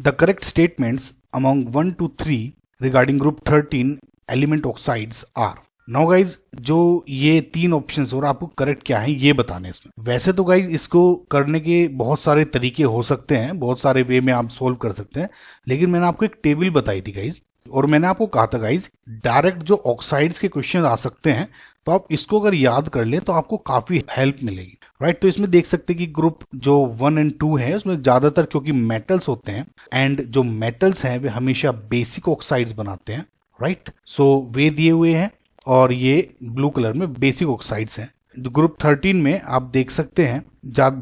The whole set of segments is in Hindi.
The correct statements among 1 to 3 regarding group 13 element oxides are. Now guys जो ये तीन ऑप्शंस और आपको करेक्ट क्या है ये बताने इसमें। वैसे तो गाइज इसको करने के बहुत सारे तरीके हो सकते हैं, बहुत सारे वे में आप सोल्व कर सकते हैं, लेकिन मैंने आपको एक टेबल बताई थी गाइज, और मैंने आपको कहा था गाइज डायरेक्ट जो ऑक्साइड्स के क्वेश्चन आ सकते हैं तो आप इसको अगर याद कर लें तो आपको काफी हेल्प मिलेगी, राइट। तो इसमें देख सकते हैं कि ग्रुप जो 1 और 2 है उसमें ज्यादातर क्योंकि मेटल्स होते हैं एंड जो मेटल्स हैं वे हमेशा बेसिक ऑक्साइड्स बनाते हैं, राइट। सो वे दिए हुए हैं और ये ब्लू कलर में बेसिक ऑक्साइड्स हैं। ग्रुप 13 में आप देख सकते हैं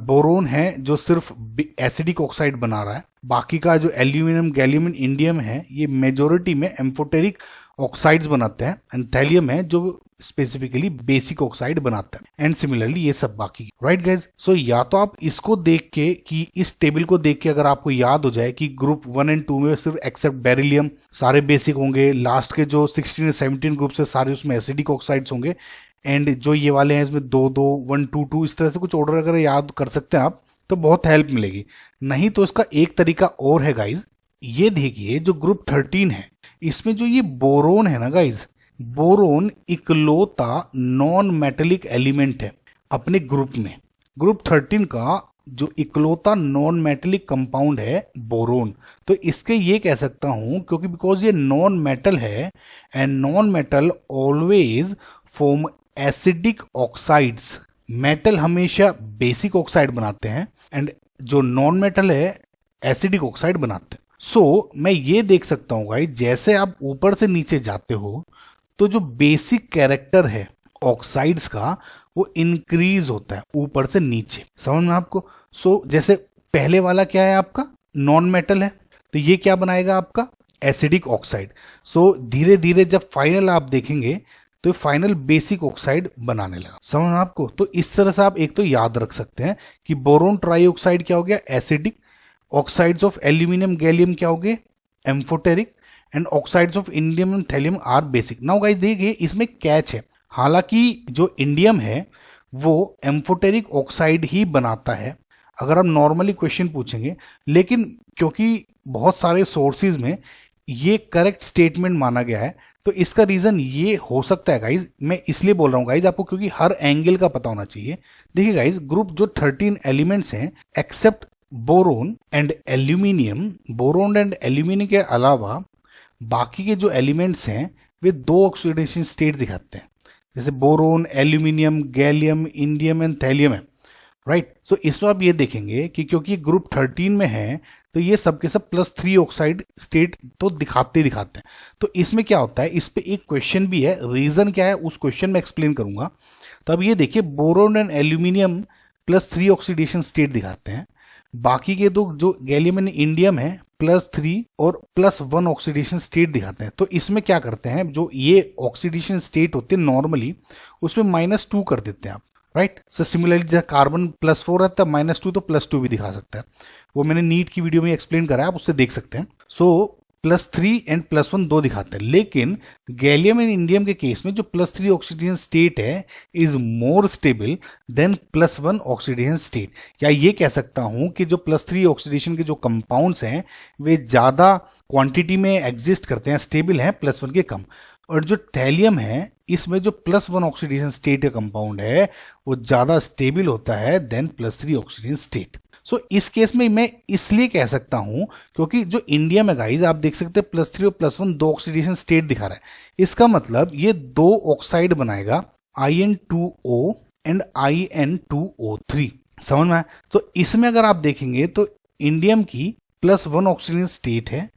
बोरोन है जो सिर्फ एसिडिक ऑक्साइड बना रहा है, बाकी का जो एल्यूमिनियम गैलियम इंडियम है ये मेजोरिटी में एम्फोटेरिक ऑक्साइड्स बनाते हैं, एंड थैलियम है जो स्पेसिफिकली बेसिक ऑक्साइड बनाता है, एंड सिमिलरली ये सब बाकी, राइट गाइज। सो या तो आप इसको देख के कि इस टेबल को देख के अगर आपको याद हो जाए कि ग्रुप 1 और 2 में सिर्फ एक्सेप्ट बेरिलियम सारे बेसिक होंगे, लास्ट के जो 16 और 17 ग्रुप्स है सारे उसमें एसिडिक ऑक्साइड्स होंगे, एंड जो ये वाले हैं इसमें 2-2 1-2-2 इस तरह से कुछ ऑर्डर अगर याद कर सकते हैं आप तो बहुत हेल्प मिलेगी। नहीं तो इसका एक तरीका और है गाइज, ये देखिए जो ग्रुप 13 है इसमें जो ये बोरोन है ना गाइज, बोरोन इकलौता नॉन मेटेलिक एलिमेंट है अपने ग्रुप में। ग्रुप 13 का जो इकलौता नॉन मेटेलिक कंपाउंड है बोरोन, तो इसके ये कह सकता हूं क्योंकि बिकॉज ये नॉन मेटल है and non metal always form acidic oxides. Metal हमेशा बेसिक ऑक्साइड बनाते हैं एंड जो नॉन मेटल है एसिडिक ऑक्साइड बनाते हैं। सो मैं ये देख सकता हूँ गाइस जैसे आप ऊपर से नीचे जाते हो तो जो बेसिक कैरेक्टर है ऑक्साइड्स का वो इंक्रीज होता है ऊपर से नीचे, समझ में आपको। सो जैसे पहले वाला क्या है आपका नॉन मेटल है तो ये क्या बनाएगा आपका एसिडिक ऑक्साइड। सो धीरे धीरे जब फाइनल आप देखेंगे तो फाइनल बेसिक ऑक्साइड बनाने लगा, समझ में आपको। तो इस तरह से आप एक तो याद रख सकते हैं कि बोरोन ट्राईऑक्साइड क्या हो गया acidic, oxides of aluminium gallium क्या हो गए amphoteric, and oxides of indium and thallium are basic. Now guys देखिए इसमें कैच है, हालांकि जो इंडियम है वो एम्फोटेरिक ऑक्साइड ही बनाता है अगर आप नॉर्मली क्वेश्चन पूछेंगे, लेकिन क्योंकि बहुत सारे सोर्सेज में ये करेक्ट स्टेटमेंट माना गया है तो इसका रीजन ये हो सकता है गाइज, मैं इसलिए बोल रहा हूँ गाइज आपको क्योंकि हर एंगल का पता होना चाहिए। देखिए गाइज ग्रुप जो 13 एलिमेंट्स हैं except boron and aluminium, boron and aluminium के अलावा बाकी के जो एलिमेंट्स हैं वे 2 ऑक्सीडेशन स्टेट दिखाते हैं, जैसे boron aluminium gallium indium and thallium है, राइट। तो इसमें आप ये देखेंगे कि क्योंकि ग्रुप 13 में है तो ये सब के सब +3 ऑक्साइड स्टेट तो दिखाते हैं। तो इसमें क्या होता है, इस पे एक क्वेश्चन भी है, रीजन क्या है उस क्वेश्चन में एक्सप्लेन करूंगा। तो अब ये देखिए boron and aluminium +3 oxidation state दिखाते हैं, बाकी के दो जो गैलियम एंड इंडियम है +3 और +1 ऑक्सीडेशन स्टेट दिखाते हैं। तो इसमें क्या करते हैं जो ये ऑक्सीडेशन स्टेट होते हैं नॉर्मली उसमें -2 कर देते हैं आप, राइट। सो सिमिलरली जैसे कार्बन +4 रहता है -2 तो +2 भी दिखा सकता है, वो मैंने नीट की वीडियो में एक्सप्लेन करा है आप उससे देख सकते हैं। सो +3 एंड +1 2 दिखाते हैं, लेकिन गैलियम एंड इंडियम के केस में जो +3 ऑक्सीडेशन स्टेट है is more stable then +1 oxidation state. या ये कह सकता हूं कि जो +3 ऑक्सीडेशन के जो कंपाउंड्स हैं वे ज्यादा क्वांटिटी में एग्जिस्ट करते हैं, स्टेबल हैं +1 के कम, और जो थैलियम है इसमें जो +1 ऑक्सीडेशन स्टेट का कंपाउंड है वो ज्यादा स्टेबल होता है देन +3 ऑक्सीडेशन स्टेट। सो इस केस में मैं इसलिए कह सकता हूं क्योंकि जो इंडियम है गाइज आप देख सकते हैं +3 और +1 2 ऑक्सीडेशन स्टेट दिखा रहा है, इसका मतलब ये 2 ऑक्साइड बनाएगा In2O एंड In2O3, समझ में। तो इसमें अगर आप देखेंगे तो इंडियम की +1 ऑक्सीडेशन स्टेट है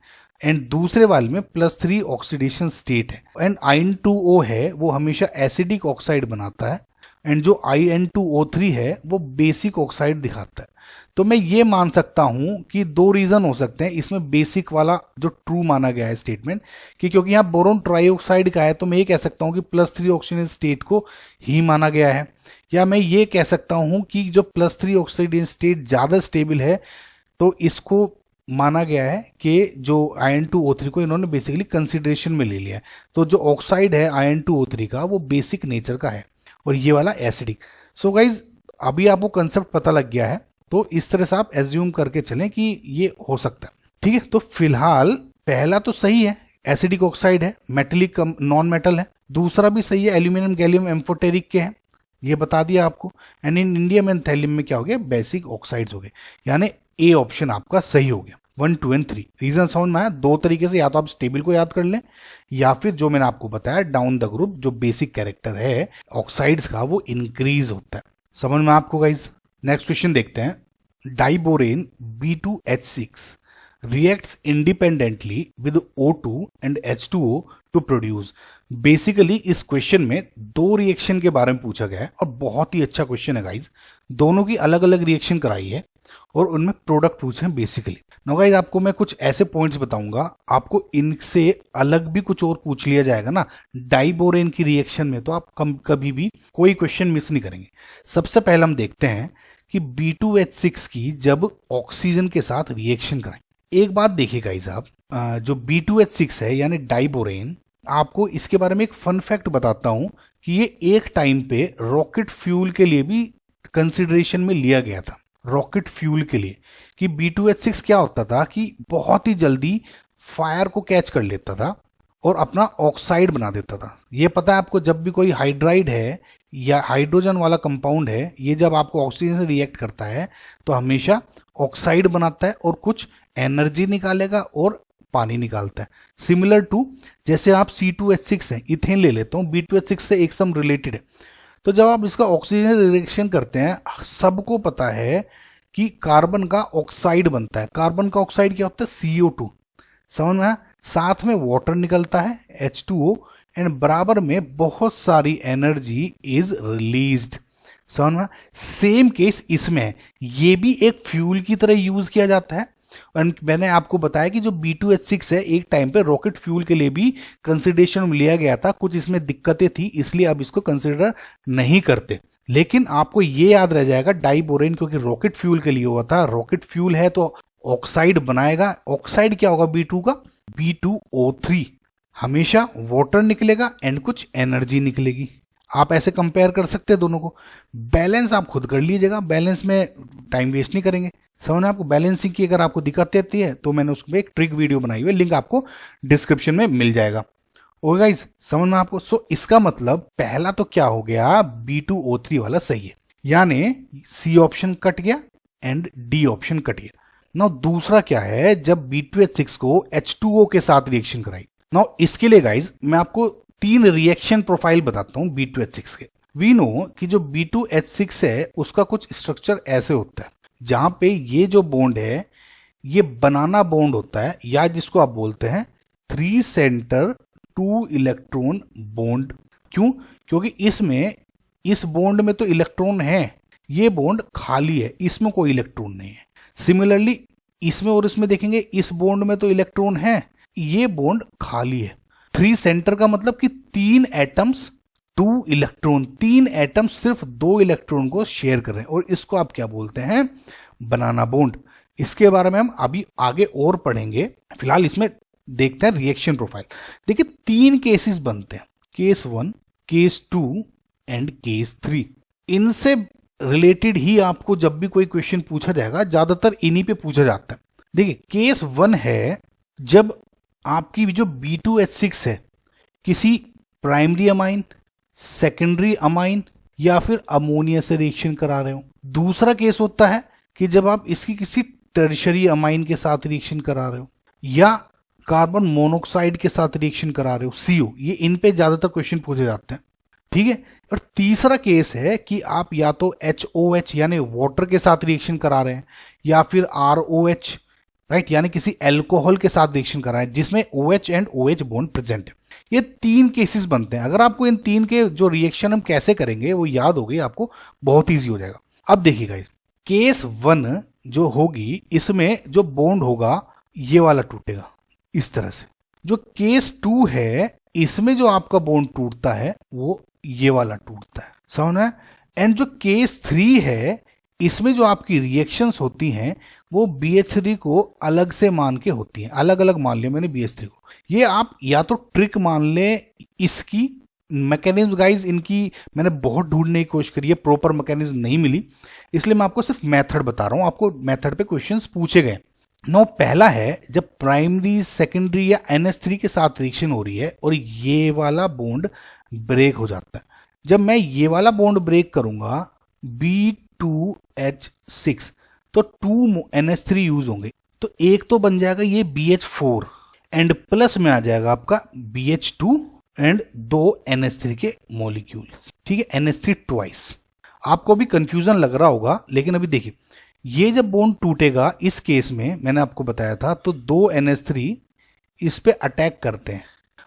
एंड दूसरे वाले में +3 ऑक्सीडेशन स्टेट है, एंड In2O है वो हमेशा एसिडिक ऑक्साइड बनाता है, एंड जो In2O3 है वो बेसिक ऑक्साइड दिखाता है। तो मैं ये मान सकता हूं कि 2 रीजन हो सकते हैं इसमें बेसिक वाला जो ट्रू माना गया है स्टेटमेंट कि क्योंकि यहाँ बोरोन ट्राईऑक्साइड का है तो मैं ये कह सकता हूं कि +3 ऑक्सीडेशन स्टेट को ही माना गया है, या मैं ये कह सकता हूं कि जो +3 ऑक्सीडेशन स्टेट ज्यादा स्टेबल है तो इसको माना गया है कि जो In2O3 को इन्होंने बेसिकली कंसिडरेशन में ले लिया है। तो जो ऑक्साइड है In2O3 का वो बेसिक नेचर का है और ये वाला एसिडिक। सो गाइज अभी आपको कंसेप्ट पता लग गया है तो इस तरह से आप एज्यूम करके चलें कि ये हो सकता है। ठीक है, तो फिलहाल पहला तो सही है, एसिडिक ऑक्साइड है, मेटेलिक नॉन मेटल है। दूसरा भी सही है, एल्यूमिनियम गैलियम एम्फोटेरिक के हैं, ये बता दिया आपको। And in indium and thallium में क्या हो गया, बेसिक ऑक्साइड्स हो गए, यानी ए ऑप्शन आपका सही हो गया। 1, 2 एंड 3 रीजन समझ में आया। दो तरीके से, या तो आप इस टेबल को याद कर लें, या फिर जो मैंने आपको बताया डाउन द ग्रुप जो बेसिक कैरेक्टर है ऑक्साइड्स का वो इंक्रीज होता है। समझ में आपको गाइज। नेक्स्ट क्वेश्चन देखते हैं। Diborane B2H6 reacts independently with O2 and H2O to produce। Basically इस क्वेश्चन में दो रिएक्शन के बारे में पूछा गया है और बहुत ही अच्छा क्वेश्चन है गाइज। दोनों की अलग अलग रिएक्शन कराई है और उनमें प्रोडक्ट पूछे हैं बेसिकली। नो गाइज, आपको मैं कुछ ऐसे पॉइंट्स बताऊंगा, आपको इनसे अलग भी कुछ और पूछ लिया जाएगा ना डाइबोरेन की रिएक्शन में, तो आप कभी भी कोई क्वेश्चन मिस नहीं करेंगे। सबसे पहले हम देखते हैं कि B2H6 की जब ऑक्सीजन के साथ रिएक्शन कराएं। एक बात देखिए गाइस, आप जो B2H6 है यानी डाइबोरेन, आपको इसके बारे में एक फन फैक्ट बताता हूं कि ये एक टाइम पे रॉकेट फ्यूल के लिए भी कंसिडरेशन में लिया गया था। रॉकेट फ्यूल के लिए कि B2H6 क्या होता था कि बहुत ही जल्दी फायर को कैच कर लेता था और अपना ऑक्साइड बना देता था। ये पता है आपको, जब भी कोई हाइड्राइड है या हाइड्रोजन वाला कंपाउंड है, ये जब आपको ऑक्सीजन से रिएक्ट करता है तो हमेशा ऑक्साइड बनाता है और कुछ एनर्जी निकालेगा और पानी निकालता है। सिमिलर टू जैसे आप C2H6 है, इथेन ले लेता हूँ, B2H6 से एकदम रिलेटेड है। तो जब आप इसका ऑक्सीजन रिएक्शन करते हैं, सबको पता है कि कार्बन का ऑक्साइड बनता है। कार्बन का ऑक्साइड क्या होता है, CO2। समझ में, साथ में वाटर निकलता है H2O एंड बराबर में बहुत सारी एनर्जी इज रिलीज्ड। समझ में, सेम केस इसमें है, ये भी एक फ्यूल की तरह यूज किया जाता है। और मैंने आपको बताया कि जो B2H6 है एक टाइम पे रॉकेट फ्यूल के लिए भी कंसिडरेशन में लिया गया था। कुछ इसमें दिक्कतें थी इसलिए अब इसको कंसिडर नहीं करते, लेकिन आपको ये याद रह जाएगा डाइबोरेन क्योंकि रॉकेट फ्यूल के लिए हुआ था। रॉकेट फ्यूल है तो ऑक्साइड बनाएगा। ऑक्साइड क्या होगा B2 का, B2O3। हमेशा वाटर निकलेगा एंड कुछ एनर्जी निकलेगी। आप ऐसे कंपेयर कर सकते हैं दोनों को। बैलेंस आप खुद कर लीजिएगा, बैलेंस में टाइम वेस्ट नहीं करेंगे। समझना, आपको बैलेंसिंग की अगर आपको दिक्कत आती है तो मैंने उसमें एक ट्रिक वीडियो बनाई हुई है, लिंक आपको डिस्क्रिप्शन में मिल जाएगा। ओके गाइस, समझ में आपको। सो इसका मतलब पहला तो क्या हो गया, B2O3 वाला सही है, यानी सी ऑप्शन कट गया एंड डी ऑप्शन कट गया। नाउ दूसरा क्या है, जब B2H6 को H2O के साथ रिएक्शन कराई। नाउ इसके लिए गाइज मैं आपको 3 रिएक्शन प्रोफाइल बताता हूं B2H6 के। वी नो कि जो B2H6 है उसका कुछ स्ट्रक्चर ऐसे होता है जहां पे ये जो बॉन्ड है ये बनाना बॉन्ड होता है, या जिसको आप बोलते हैं 3 सेंटर 2 इलेक्ट्रॉन बॉन्ड। क्यों, क्योंकि इसमें इस बॉन्ड में तो इलेक्ट्रॉन है, ये बॉन्ड खाली है, इसमें कोई इलेक्ट्रॉन नहीं है। सिमिलरली इसमें और इसमें देखेंगे, इस बॉन्ड में तो इलेक्ट्रॉन है, ये बॉन्ड खाली है। 3 सेंटर का मतलब कि 3 एटम्स 2 इलेक्ट्रॉन, 3 एटम सिर्फ 2 इलेक्ट्रॉन को शेयर कर रहे हैं और इसको आप क्या बोलते हैं, बनाना बॉन्ड। इसके बारे में हम अभी आगे और पढ़ेंगे, फिलहाल इसमें देखते हैं रिएक्शन प्रोफाइल। देखिए 3 केसेस बनते हैं, केस 1, केस 2 एंड केस 3। इनसे रिलेटेड ही आपको जब भी कोई क्वेश्चन पूछा जाएगा ज्यादातर इन्हीं पे पूछा जाता है। देखिए केस 1 है जब आपकी जो B2H6 है किसी प्राइमरी अमाइन, सेकेंडरी अमाइन या फिर अमोनिया से रिएक्शन करा रहे हो। दूसरा केस होता है कि जब आप इसकी किसी टर्शरी अमाइन के साथ रिएक्शन करा रहे हो या कार्बन मोनोऑक्साइड के साथ रिएक्शन करा रहे हो, CO। ये इन पे ज्यादातर क्वेश्चन पूछे जाते हैं, ठीक है। और तीसरा केस है कि आप या तो HOH यानी वाटर के साथ रिएक्शन करा रहे हैं या फिर ROH, राइट, यानी किसी अल्कोहल के साथ रिएक्शन करा रहे हैं जिसमें OH एंड OH बॉन्ड प्रेजेंट है। ये 3 केसेस बनते हैं। अगर आपको इन 3 के जो रिएक्शन हम कैसे करेंगे वो याद हो गई आपको, बहुत ईजी हो जाएगा। अब देखिएगा केस 1 जो होगी इसमें जो बॉन्ड होगा ये वाला टूटेगा इस तरह से। जो केस 2 है इसमें जो आपका बॉन्ड टूटता है वो ये वाला टूटता है, समझना। एंड जो केस 3 है इसमें जो आपकी रिएक्शंस होती हैं वो BH3 को अलग से मान के होती हैं, अलग अलग मान लिया मैंने BH3 को। ये आप या तो ट्रिक मान ले, इसकी मैकेनिज्म गाइज इनकी मैंने बहुत ढूंढने की कोशिश करी है, प्रॉपर मैकेनिज्म नहीं मिली, इसलिए मैं आपको सिर्फ मेथड बता रहा हूं। आपको मेथड पे क्वेश्चंस पूछे गए, नो पहला है जब प्राइमरी सेकेंडरी या NH3 के साथ रिएक्शन हो रही है और ये वाला बॉन्ड ब्रेक हो जाता है। जब मैं ये वाला बॉन्ड ब्रेक करूंगा B2H6 तो 2 NH3 यूज होंगे, तो एक तो बन जाएगा ये BH4 एंड प्लस में आ जाएगा आपका BH2 एंड 2 NH3 के मॉलिक्यूल। ठीक है, NH3 ट्वाइस। आपको अभी कंफ्यूजन लग रहा होगा, लेकिन अभी देखिए ये जब बॉन्ड टूटेगा इस केस में मैंने आपको बताया था तो 2 NH3 इस पे अटैक करते हैं।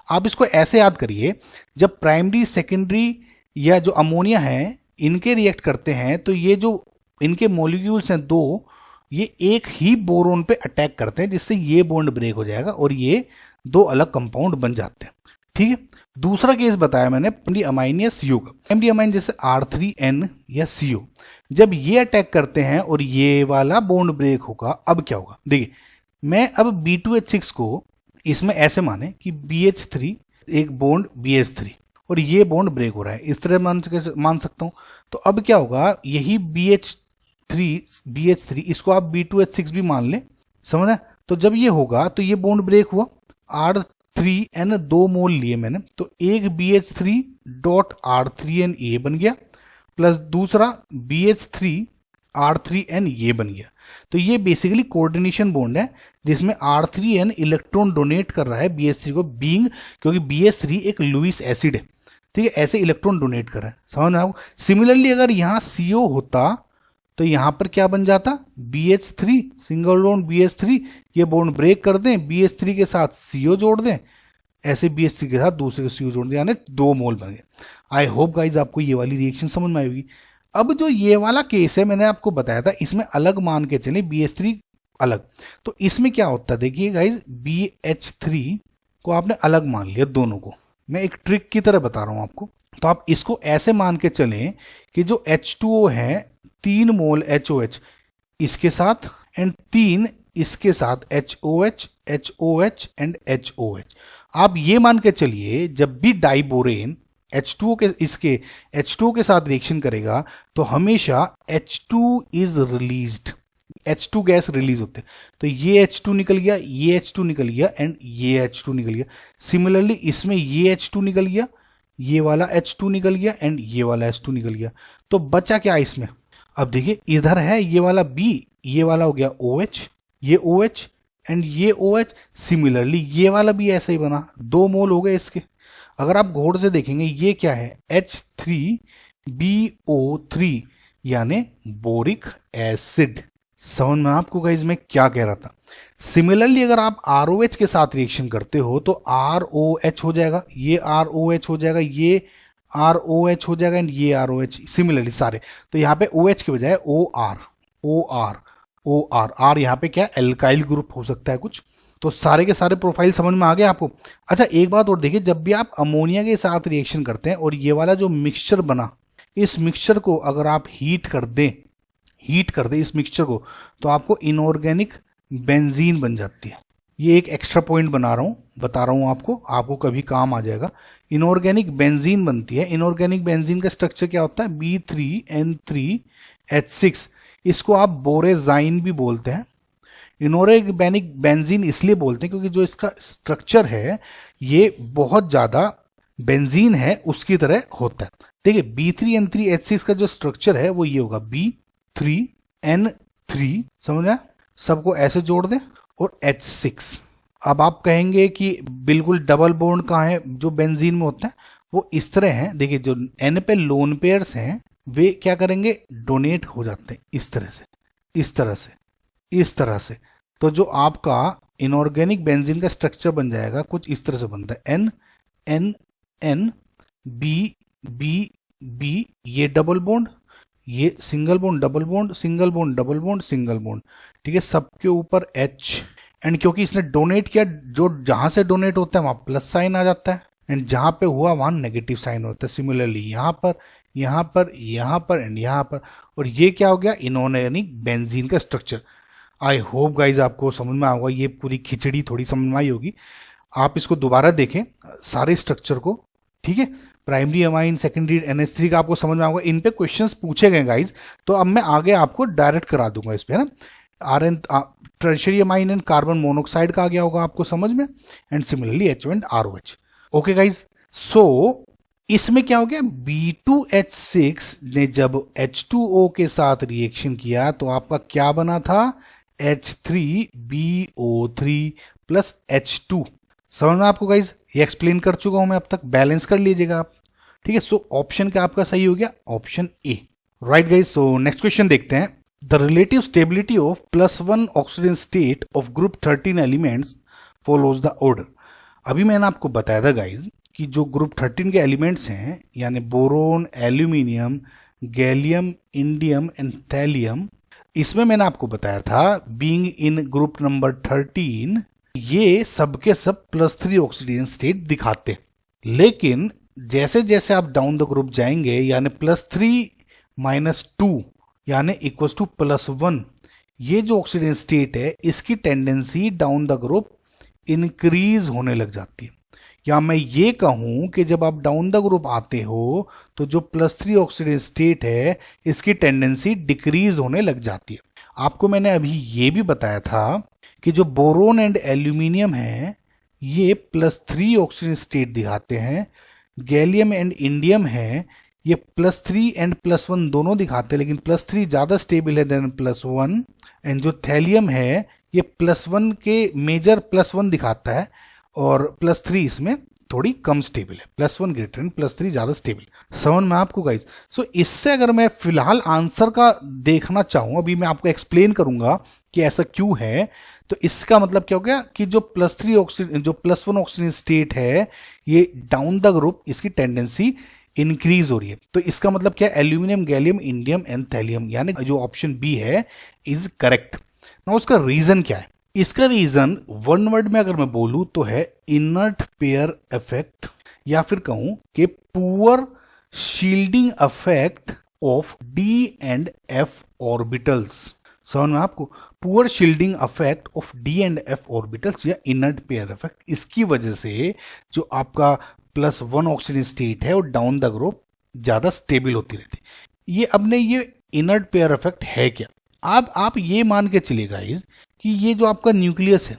आप इसको ऐसे याद करिए, जब प्राइमरी सेकेंडरी या जो अमोनिया है इनके रिएक्ट करते हैं तो ये जो इनके मॉलिक्यूल्स हैं दो, ये एक ही बोरोन पे अटैक करते हैं जिससे ये बॉन्ड ब्रेक हो जाएगा और ये दो अलग कंपाउंड बन जाते हैं। ठीक है, दूसरा केस बताया मैंने प्राइमरी अमाइन या CO का। प्राइमरी अमाइन जैसे R3N या CO, जब ये अटैक करते हैं और ये वाला बॉन्ड ब्रेक होगा, अब क्या होगा देखिए, मैं अब B2H6 को इसमें ऐसे माने कि BH3 एक बॉन्ड BH3 और ये बॉन्ड ब्रेक हो रहा है, इस तरह मान सकता हूं। तो अब क्या होगा, यही BH3 इसको आप B2H6 भी मान ले, समझ रहे? तो जब ये होगा तो ये बॉन्ड ब्रेक हुआ, R3N 2 मोल लिए मैंने, तो एक BH3.R3N ये बन गया प्लस दूसरा BH3 R3N ये बन गया। तो ये बेसिकली कोऑर्डिनेशन बॉन्ड है जिसमें R3N इलेक्ट्रॉन डोनेट कर रहा है BH3 को, बीइंग क्योंकि BH3 एक लुईस एसिड है। ठीक है, ऐसे इलेक्ट्रॉन डोनेट कर रहा है, समझ में आपको? सिमिलरली अगर यहाँ CO होता तो यहाँ पर क्या बन जाता, BH3 सिंगल बॉन्ड BH3, ये बॉन्ड ब्रेक कर दें, BH3 के साथ CO जोड़ दें, ऐसे BH3 के साथ दूसरे को CO जोड़ दें, यानी 2 मोल बन गए। आई होप गाइज आपको ये वाली रिएक्शन समझ में आएगी। अब जो ये वाला केस है मैंने आपको बताया था, इसमें अलग मान के चले BH3 अलग, तो इसमें क्या होता है देखिए गाइज, BH3 को आपने अलग मान लिया दोनों को, मैं एक ट्रिक की तरह बता रहा हूं आपको। तो आप इसको ऐसे मान के चलें कि जो H2O है 3 मोल HOH इसके साथ एंड 3 इसके साथ HOH HOH एंड HOH। आप ये मान के चलिए जब भी डाइबोरेन H2O के साथ रिएक्शन करेगा तो हमेशा H2 is released, H2 gas release होते हैं। तो ये H2 निकल गया, ये H2 निकल गया एंड ये H2 निकल गया। सिमिलरली इसमें ये H2 निकल गया, ये वाला H2 निकल गया एंड ये वाला H2 निकल गया। तो बचा क्या इसमें, अब देखिए इधर है ये वाला B, ये वाला हो गया OH, ये OH एंड ये OH। सिमिलरली ये वाला भी ऐसा ही बना, 2 मोल हो गए इसके। अगर आप गौर से देखेंगे ये क्या है, H3BO3 यानी बोरिक एसिड। समझ में आपको गाइस मैं क्या कह रहा था? सिमिलरली अगर आप ROH के साथ रिएक्शन करते हो तो ROH हो जाएगा, ये ROH हो जाएगा, ये ROH हो जाएगा एंड ये ROH। सिमिलरली सारे, तो यहाँ पे OH के बजाय OR R यहाँ पे क्या एल्काइल ग्रुप हो सकता है कुछ। तो सारे के सारे प्रोफाइल समझ में आ गए आपको? अच्छा एक बात और देखिए, जब भी आप अमोनिया के साथ रिएक्शन करते हैं और ये वाला जो मिक्सचर बना, इस मिक्सचर को अगर आप हीट कर दें इस मिक्सचर को, तो आपको इनऑर्गेनिक बेंजीन बन जाती है। ये एक एक्स्ट्रा पॉइंट बता रहा हूँ आपको कभी काम आ जाएगा। इनऑर्गेनिक बेंजीन बनती है। इनऑर्गेनिक बेंजीन का स्ट्रक्चर क्या होता है, B3N3H6, इसको आप बोरेजाइन भी बोलते हैं। इनऑर्गेनिक बेंजीन इसलिए बोलते हैं क्योंकि जो इसका स्ट्रक्चर है ये बहुत ज्यादा बेंजीन है उसकी तरह होता है। देखिए B3N3H6 का जो स्ट्रक्चर है वो ये होगा, B3N3, समझा? सबको ऐसे जोड़ दें और H6। अब आप कहेंगे कि बिल्कुल डबल बॉन्ड कहाँ है जो बेंजीन में होता है, वो इस तरह है। देखिए जो N पे लोन पेयर्स हैं वे क्या करेंगे, डोनेट हो जाते हैं इस तरह से। तो जो आपका इनऑर्गेनिक बेंजीन का स्ट्रक्चर बन जाएगा कुछ इस तरह से बनता है, N B B, ये डबल बॉन्ड, ये single bond double bond, single bond double bond, single bond. ठीक है, सबके ऊपर H, एंड क्योंकि इसने डोनेट किया, जो जहां से डोनेट होता है वहां प्लस साइन आ जाता है एंड जहां पे हुआ वहां नेगेटिव साइन होता है। सिमिलरली यहाँ पर एंड यहाँ पर। और ये क्या हो गया, इनऑर्गेनिक बेंजीन का स्ट्रक्चर। आई होप गाइज आपको समझ में आएगा, ये पूरी खिचड़ी थोड़ी समझ में आई होगी। आप इसको दोबारा देखें सारे स्ट्रक्चर को, ठीक है? प्राइमरी अमाइन, सेकेंडरी NH3 का आपको समझ में आएगा। इन पे क्वेश्चंस पूछे गए गाइज, तो अब मैं आगे आपको डायरेक्ट करा दूंगा इस पे, है ना। Rn tertiary amine and carbon monoxide का आ गया होगा आपको समझ में, and similarly H2 and ROH। Okay guys, so इसमें क्या हो गया, B2H6 ने जब H2O के साथ रिएक्शन किया तो आपका क्या बना था, H3BO3 प्लस H2। समझ में आपको गाइज, ये एक्सप्लेन कर चुका हूं मैं अब तक, बैलेंस कर लीजिएगा आप, ठीक है। सो ऑप्शन क्या आपका सही हो गया, option A, right guys. So next question देखते हैं। The relative stability of +1 oxygen state of group 13 elements follows the order. अभी मैंने आपको बताया था गाइज कि जो ग्रुप 13 के एलिमेंट्स हैं यानी boron, aluminium, gallium, indium and thallium, इसमें मैंने आपको बताया था बीइंग इन ग्रुप नंबर 13 ये सबके सब +3 ऑक्सीजन स्टेट दिखाते। लेकिन जैसे जैसे आप डाउन द ग्रुप जाएंगे यानी +3 - 2 यानी इक्वल टू +1, ये जो ऑक्सीजन स्टेट है इसकी tendency down the group increase होने लग जाती है। या मैं ये कहूं कि जब आप डाउन द ग्रुप आते हो तो जो +3 ऑक्सीजन स्टेट है इसकी टेंडेंसी डिक्रीज होने लग जाती है। आपको मैंने अभी ये भी बताया था कि जो बोरोन एंड एल्यूमिनियम है ये +3 ऑक्सीजन स्टेट दिखाते हैं, गैलियम एंड इंडियम है ये +3 एंड +1 दोनों दिखाते हैं, लेकिन +3 ज्यादा स्टेबल है देन +1, एंड जो थैलियम है ये +1 के मेजर +1 दिखाता है और +3 इसमें थोड़ी कम स्टेबल है, +1 ग्रेटर एंड +3 ज्यादा स्टेबल। समझ में आपको गाइस। सो इससे अगर मैं फिलहाल आंसर का देखना चाहूं, अभी मैं आपको एक्सप्लेन करूंगा कि ऐसा क्यों है, तो इसका मतलब क्या हो गया कि जो +3 ऑक्सीजन जो +1 ऑक्सीजन स्टेट है ये डाउन द ग्रुप इसकी टेंडेंसी इंक्रीज हो रही है। तो इसका मतलब क्या, aluminium, gallium, indium and thallium, यानी जो ऑप्शन बी है इज करेक्ट। ना उसका रीजन क्या है, इसका रीजन वन वर्ड में अगर मैं बोलूं तो है इनर्ट पेयर इफेक्ट, या फिर कहूं कि poor shielding effect of D and F orbitals. समझ में आपको, poor shielding effect of D and F orbitals या इनर्ट पेयर इफेक्ट, इसकी वजह से जो आपका +1 ऑक्सीजन स्टेट है और डाउन द ग्रुप ज्यादा स्टेबल होती रहती। ये अपने ये इनर्ट पेयर इफेक्ट है क्या, अब आप ये मान के चलिए गाइस कि ये जो आपका न्यूक्लियस है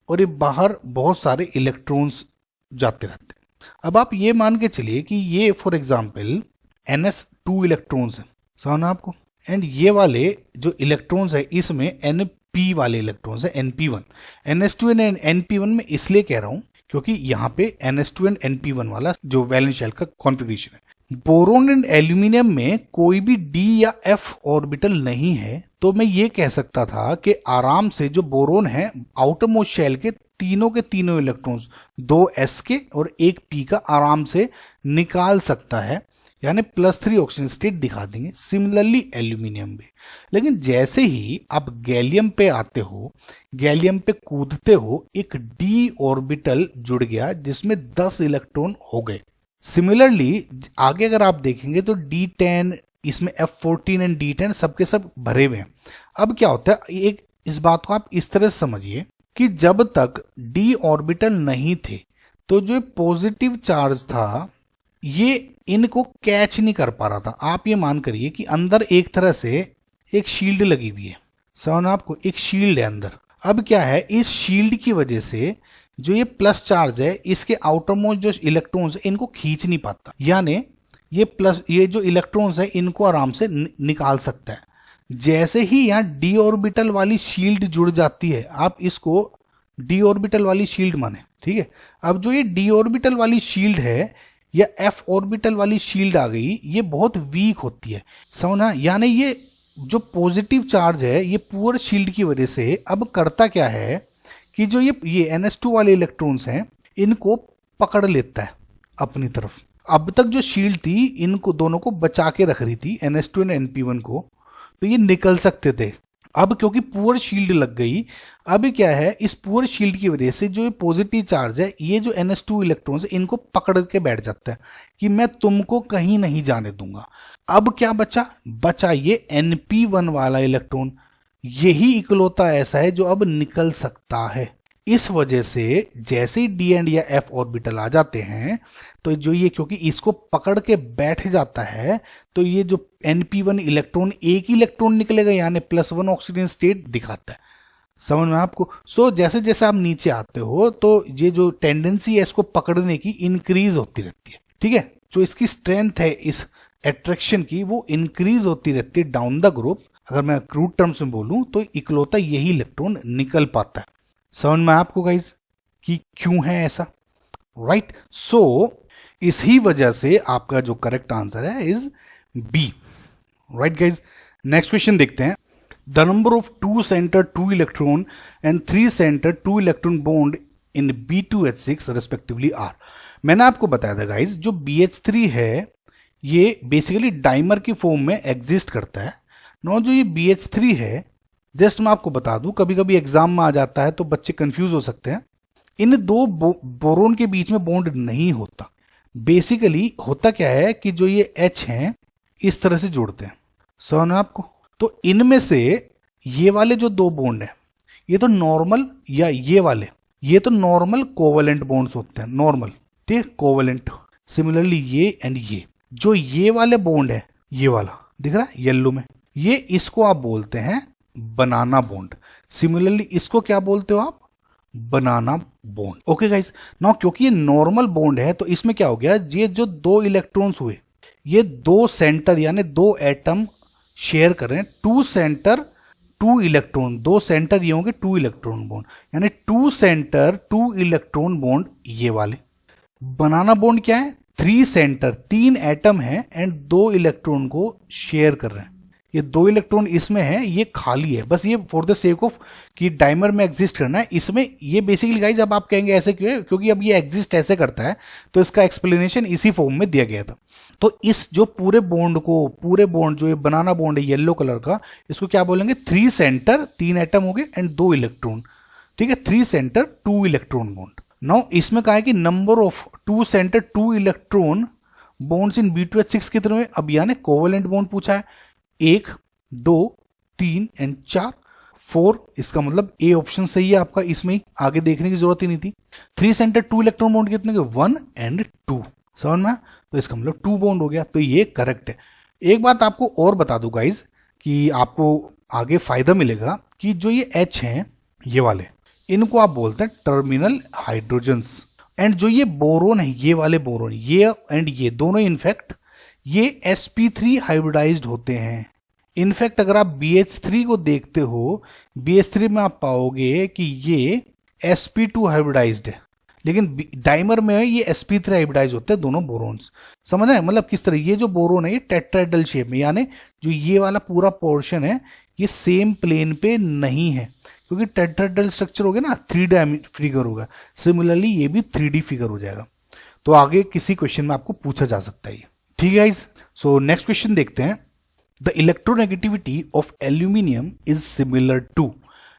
और ये बाहर बहुत सारे इलेक्ट्रॉन्स जाते रहते हैं। अब आप ये मान के चलिए कि ये फॉर एग्जांपल NS2 इलेक्ट्रॉन्स है, समझना आपको, एंड ये वाले जो इलेक्ट्रॉन्स है इसमें NP वाले इलेक्ट्रॉन्स है, NP1। NS2 एंड NP1 में इसलिए कह रहा हूं क्योंकि यहाँ पे NS2 एंड NP1 वाला जो वैलेंस शेल का कॉन्फ़िगरेशन है। बोरोन एंड एल्यूमिनियम में कोई भी D या F ऑर्बिटल नहीं है, तो मैं ये कह सकता था कि आराम से जो बोरोन है आउटर मोस्ट शेल के तीनों इलेक्ट्रॉन्स 2 S के और 1 P का आराम से निकाल सकता है, यानी +3 ऑक्सीजन स्टेट दिखा देंगे। सिमिलरली एल्यूमिनियम भी। लेकिन जैसे ही आप गैलियम पे आते हो, गैलियम पे कूदते हो, एक D ऑर्बिटल जुड़ गया जिसमें 10 इलेक्ट्रॉन हो गए। सिमिलरली आगे अगर आप देखेंगे तो D10, इसमें F14 एंड D10 सबके सब भरे हुए हैं। अब क्या होता है, एक इस बात को आप इस तरह से समझिए कि जब तक D ऑर्बिटल नहीं थे तो जो पॉजिटिव चार्ज था ये इनको कैच नहीं कर पा रहा था। आप ये मान करिए कि अंदर एक तरह से एक शील्ड लगी हुई है, समझना आपको, एक शील्ड है अंदर। अब क्या है, इस शील्ड की वजह से जो ये प्लस चार्ज है इसके आउटर मोस्ट जो इलेक्ट्रॉन्स है इनको खींच नहीं पाता, यानी ये जो इलेक्ट्रॉन्स है इनको आराम से निकाल सकता है। जैसे ही यहाँ डी ऑर्बिटल वाली शील्ड जुड़ जाती है, आप इसको डी ऑर्बिटल वाली शील्ड माने, ठीक है। अब जो ये डी ऑर्बिटल वाली शील्ड है या एफ ऑर्बिटल वाली शील्ड आ गई, ये बहुत वीक होती है, समझना। यानी ये जो पॉजिटिव चार्ज है ये पुअर शील्ड की वजह से अब करता क्या है कि जो ये NS2 वाले इलेक्ट्रॉन्स हैं इनको पकड़ लेता है अपनी तरफ। अब तक जो शील्ड थी इनको दोनों को बचा के रख रही थी, NS2 और NP1 को, तो ये निकल सकते थे। अब क्योंकि पुअर शील्ड लग गई, अब क्या है, इस पुअर शील्ड की वजह से जो पॉजिटिव चार्ज है ये जो NS2 इलेक्ट्रॉन्स है इनको पकड़ के बैठ जाता है कि मैं तुमको कहीं नहीं जाने दूंगा। अब क्या बचा ये NP1 वाला इलेक्ट्रॉन, यही इकलौता ऐसा है जो अब निकल सकता है। इस वजह से जैसे ही डी एंड या एफ ऑर्बिटल आ जाते हैं तो जो ये क्योंकि इसको पकड़ के बैठ जाता है तो ये जो np1 इलेक्ट्रॉन एक ही इलेक्ट्रॉन निकलेगा, यानी +1 ऑक्सीजन स्टेट दिखाता है। समझ में आपको? सो जैसे जैसे आप नीचे आते हो तो ये जो टेंडेंसी है इसको पकड़ने की इंक्रीज होती रहती है। ठीक है, जो इसकी स्ट्रेंथ है इस अट्रैक्शन की वो इंक्रीज होती रहती है डाउन द ग्रुप। अगर मैं क्रूड टर्म्स में बोलूं तो इकलौता यही इलेक्ट्रॉन निकल पाता है। समझ में आपको गाइज कि क्यों है ऐसा? राइट, सो इसी वजह से आपका जो करेक्ट आंसर है is B. Right guys, next question देखते हैं। The number of 2 centre 2 electron and 3 centre 2 electron bond in B2H6 respectively are. मैंने आपको बताया था गाइज जो BH3 है ये बेसिकली डाइमर की फॉर्म में एग्जिस्ट करता है। नो जो ये BH3 है, जस्ट मैं आपको बता दूं, कभी कभी एग्जाम में आ जाता है तो बच्चे कंफ्यूज हो सकते हैं। इन दो बोरोन के बीच में बॉन्ड नहीं होता। बेसिकली होता क्या है कि जो ये H हैं इस तरह से जोड़ते हैं। समझ आपको? तो इनमें से ये वाले जो 2 बॉन्ड हैं ये तो नॉर्मल, या ये तो नॉर्मल कोवेलेंट बॉन्ड्स होते हैं, नॉर्मल, ठीक, कोवेलेंट। सिमिलरली ये एंड ये वाले बॉन्ड है, ये वाला दिख रहा है येलो में, ये इसको आप बोलते हैं बनाना बॉन्ड। सिमिलरली इसको क्या बोलते हो आप? बनाना बॉन्ड। ओके गाइस, नाउ क्योंकि ये नॉर्मल बॉन्ड है तो इसमें क्या हो गया, ये जो 2 इलेक्ट्रॉन्स हुए ये 2 सेंटर यानी 2 एटम शेयर कर रहे हैं। 2 सेंटर 2 इलेक्ट्रॉन, 2 सेंटर ये होंगे 2 इलेक्ट्रॉन बॉन्ड, यानी 2 सेंटर 2 इलेक्ट्रॉन बॉन्ड ये वाले। बनाना बॉन्ड क्या है? 3 सेंटर 3 एटम है एंड 2 इलेक्ट्रॉन को शेयर कर रहे हैं। ये 2 इलेक्ट्रॉन इसमें है, ये खाली है, बस ये फॉर द सेक ऑफ कि डाइमर में एग्जिस्ट करना है। इसमें ये बेसिकली गाइज अब आप कहेंगे ऐसे क्यों है, क्योंकि अब ये एग्जिस्ट ऐसे करता है तो इसका एक्सप्लेनेशन इसी फॉर्म में दिया गया था। तो इस जो पूरे बॉन्ड जो ये बनाना बॉन्ड है येलो कलर का, इसको क्या बोलेंगे? 3 सेंटर 3 एटम हो गए एंड 2 इलेक्ट्रॉन। ठीक है, 3 सेंटर 2 इलेक्ट्रॉन बॉन्ड। नाउ इसमें कहा है कि number of 2 centre 2 electron bonds in B2H6 कितने हुए? अब यानी कोवेलेंट बॉन्ड पूछा है, 1 2 3 एंड 4 4। इसका मतलब ए ऑप्शन सही है आपका, इसमें ही आगे देखने की जरूरत ही नहीं थी। 3 सेंटर 2 इलेक्ट्रॉन बॉन्ड कितने के? 1 एंड 2। समझ में? तो इसका मतलब 2 बॉन्ड हो गया, तो ये करेक्ट है। एक बात आपको और बता दूं गाइज कि आपको आगे फायदा मिलेगा कि जो ये H हैं ये वाले, इनको आप बोलते हैं टर्मिनल हाइड्रोजन्स। एंड जो ये बोरोन है, ये वाले बोरोन, ये एंड ये दोनों इनफैक्ट ये sp3 हाइब्रिडाइज्ड होते हैं। इनफैक्ट अगर आप BH3 को देखते हो, BH3 में आप पाओगे कि ये sp2 हाइब्रिडाइज्ड है, लेकिन डाइमर में ये sp3 हाइब्रिडाइज होते हैं दोनों बोरोन्स। समझ रहे हैं? मतलब किस तरह ये जो बोरोन है ये टेट्राहेड्रल शेप में, यानी जो ये वाला पूरा पोर्शन है ये सेम प्लेन पे नहीं है, क्योंकि टेट्राहेड्रल स्ट्रक्चर हो गया ना, 3D फिगर होगा। सिमिलरली ये भी 3D फिगर हो जाएगा। तो आगे किसी क्वेश्चन में आपको पूछा जा सकता है। ठीक है गाइस, सो नेक्स्ट क्वेश्चन देखते हैं। The electronegativity of aluminium is similar to.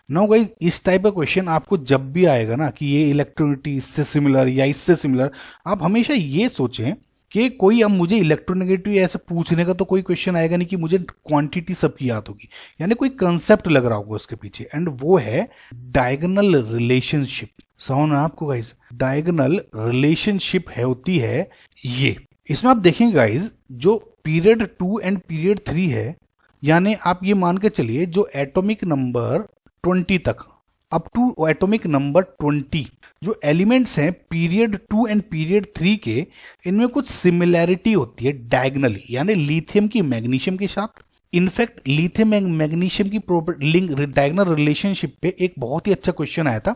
Now guys, इस टाइप का क्वेश्चन आपको जब भी आएगा ना कि ये इलेक्ट्रोनेगेटिविटी इससे सिमिलर या इससे सिमिलर, आप हमेशा ये सोचें कि कोई अब मुझे इलेक्ट्रोनेगेटिविटी ऐसे पूछने का तो कोई क्वेश्चन आएगा नहीं कि मुझे क्वांटिटी सबकी याद होगी, यानी कोई कंसेप्ट लग रहा होगा उसके पीछे, एंड वो है डायगोनल रिलेशनशिप। समझ आपको गाइस? डायगोनल रिलेशनशिप है होती है ये। इसमें आप देखेंगे गाइज जो पीरियड 2 एंड पीरियड 3 है, यानी आप ये मान के चलिए जो एटॉमिक नंबर 20 तक अप टू एटॉमिक नंबर 20 जो एलिमेंट्स हैं पीरियड 2 एंड पीरियड 3 के, इनमें कुछ सिमिलैरिटी होती है डायगनली, यानी लिथियम की मैग्नीशियम के साथ। इनफैक्ट लिथियम एंड मैग्नीशियम की लिंक डायगोनल रिलेशनशिप पे एक बहुत ही अच्छा क्वेश्चन आया था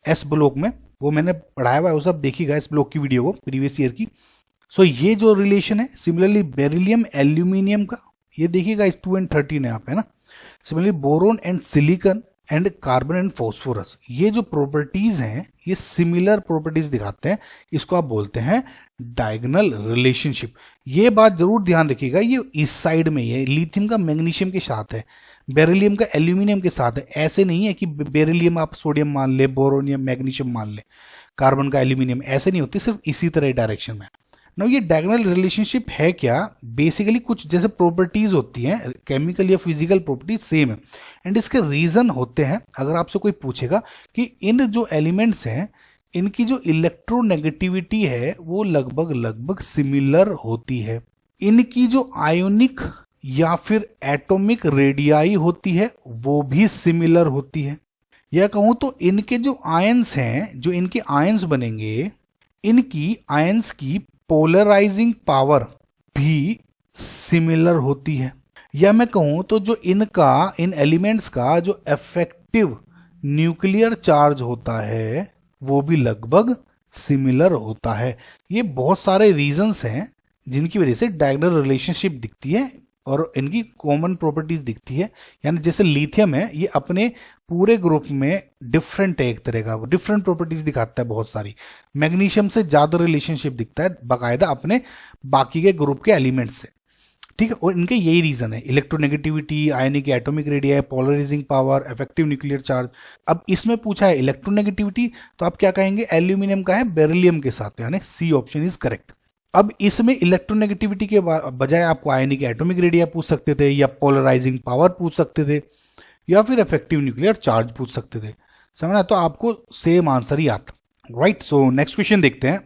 एस ब्लॉक में, वो मैंने पढ़ाया हुआ है, वो सब देखिएगा इस ब्लॉक की वीडियो को, प्रीवियस ईयर की। सो ये जो रिलेशन है सिमिलरली बेरिलियम एल्यूमिनियम का, ये देखिएगा इस 2 एंड 13 है आप, है ना। Similarly boron and silicon and carbon and phosphorus, ये जो प्रॉपर्टीज हैं ये सिमिलर प्रॉपर्टीज दिखाते हैं, इसको आप बोलते हैं डायगोनल रिलेशनशिप। ये बात जरूर ध्यान रखिएगा, ये इस साइड में है, लिथियम का मैग्नीशियम के साथ है, बेरिलियम का एल्यूमिनियम के साथ है। ऐसे नहीं है कि बेरिलियम आप सोडियम मान ले, बोरोन या मैग्नीशियम मान ले, कार्बन का एल्यूमिनियम, ऐसे नहीं होती, सिर्फ इसी तरह डायरेक्शन में। ना ये डायगोनल रिलेशनशिप है क्या, बेसिकली कुछ जैसे प्रॉपर्टीज होती हैं केमिकल या फिजिकल प्रॉपर्टीज सेम है, एंड इसके रीजन होते हैं। अगर आपसे कोई पूछेगा कि इन जो एलिमेंट्स हैं इनकी जो इलेक्ट्रोनेगेटिविटी है वो लगभग लगभग सिमिलर होती है, इनकी जो आयोनिक या फिर एटॉमिक रेडियाई होती है वो भी सिमिलर होती है, या कहूं तो इनके जो आयंस हैं, जो इनके आयंस बनेंगे, इनकी आयंस की पोलराइजिंग पावर भी सिमिलर होती है, या मैं कहूं तो जो इनका इन एलिमेंट्स का जो इफेक्टिव न्यूक्लियर चार्ज होता है वो भी लगभग सिमिलर होता है। ये बहुत सारे रीजंस हैं जिनकी वजह से डायगोनल रिलेशनशिप दिखती है और इनकी कॉमन प्रॉपर्टीज दिखती है। यानी जैसे लिथियम है, ये अपने पूरे ग्रुप में डिफरेंट है, एक तरह का डिफरेंट प्रॉपर्टीज दिखाता है बहुत सारी। मैग्नीशियम से ज्यादा रिलेशनशिप दिखता है बाकायदा अपने बाकी के ग्रुप के एलिमेंट से, ठीक है। और इनके यही रीजन है, electronegativity, ionic atomic radii, polarizing power, effective nuclear charge. अब इसमें पूछा है इलेक्ट्रोनेगेटिविटी, तो आप क्या कहेंगे, एल्यूमिनियम का है बेरिलियम के साथ, यानी सी ऑप्शन इज करेक्ट। अब इसमें इलेक्ट्रोनेगेटिविटी के बजाय आपको आयनिक एटॉमिक रेडिया पूछ सकते थे, या पोलराइजिंग पावर पूछ सकते थे, या फिर इफेक्टिव न्यूक्लियर चार्ज पूछ सकते थे, समझना। तो आपको सेम आंसर ही आता, राइट। सो नेक्स्ट क्वेश्चन देखते हैं।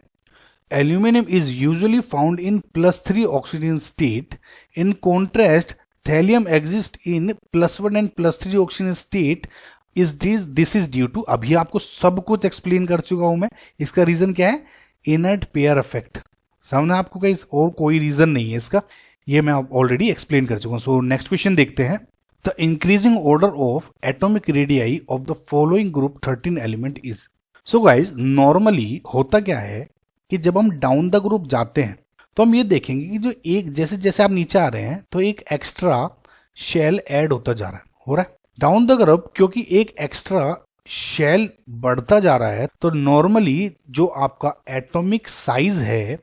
Aluminium is usually found in +3 oxygen state, in contrast thallium exist in +1 and +3 oxygen state, is this is due to. अभी आपको सब कुछ एक्सप्लेन कर चुका हूं मैं, इसका रीजन क्या है, इनर्ट पेयर इफेक्ट, समझना आपको कहीं और कोई रीजन नहीं है इसका, ये मैं ऑलरेडी एक्सप्लेन कर चुका हूं। सो नेक्स्ट क्वेश्चन देखते हैं। The increasing order of atomic radii of the following group 13 element is. So guys normally होता क्या है कि जब हम डाउन द ग्रुप जाते हैं तो हम ये देखेंगे कि जो एक जैसे जैसे आप नीचे आ रहे हैं तो एक एक्स्ट्रा शेल ऐड होता जा रहा है, हो रहा है डाउन द ग्रुप, क्योंकि एक एक्स्ट्रा शेल बढ़ता जा रहा है तो नॉर्मली जो आपका एटॉमिक साइज है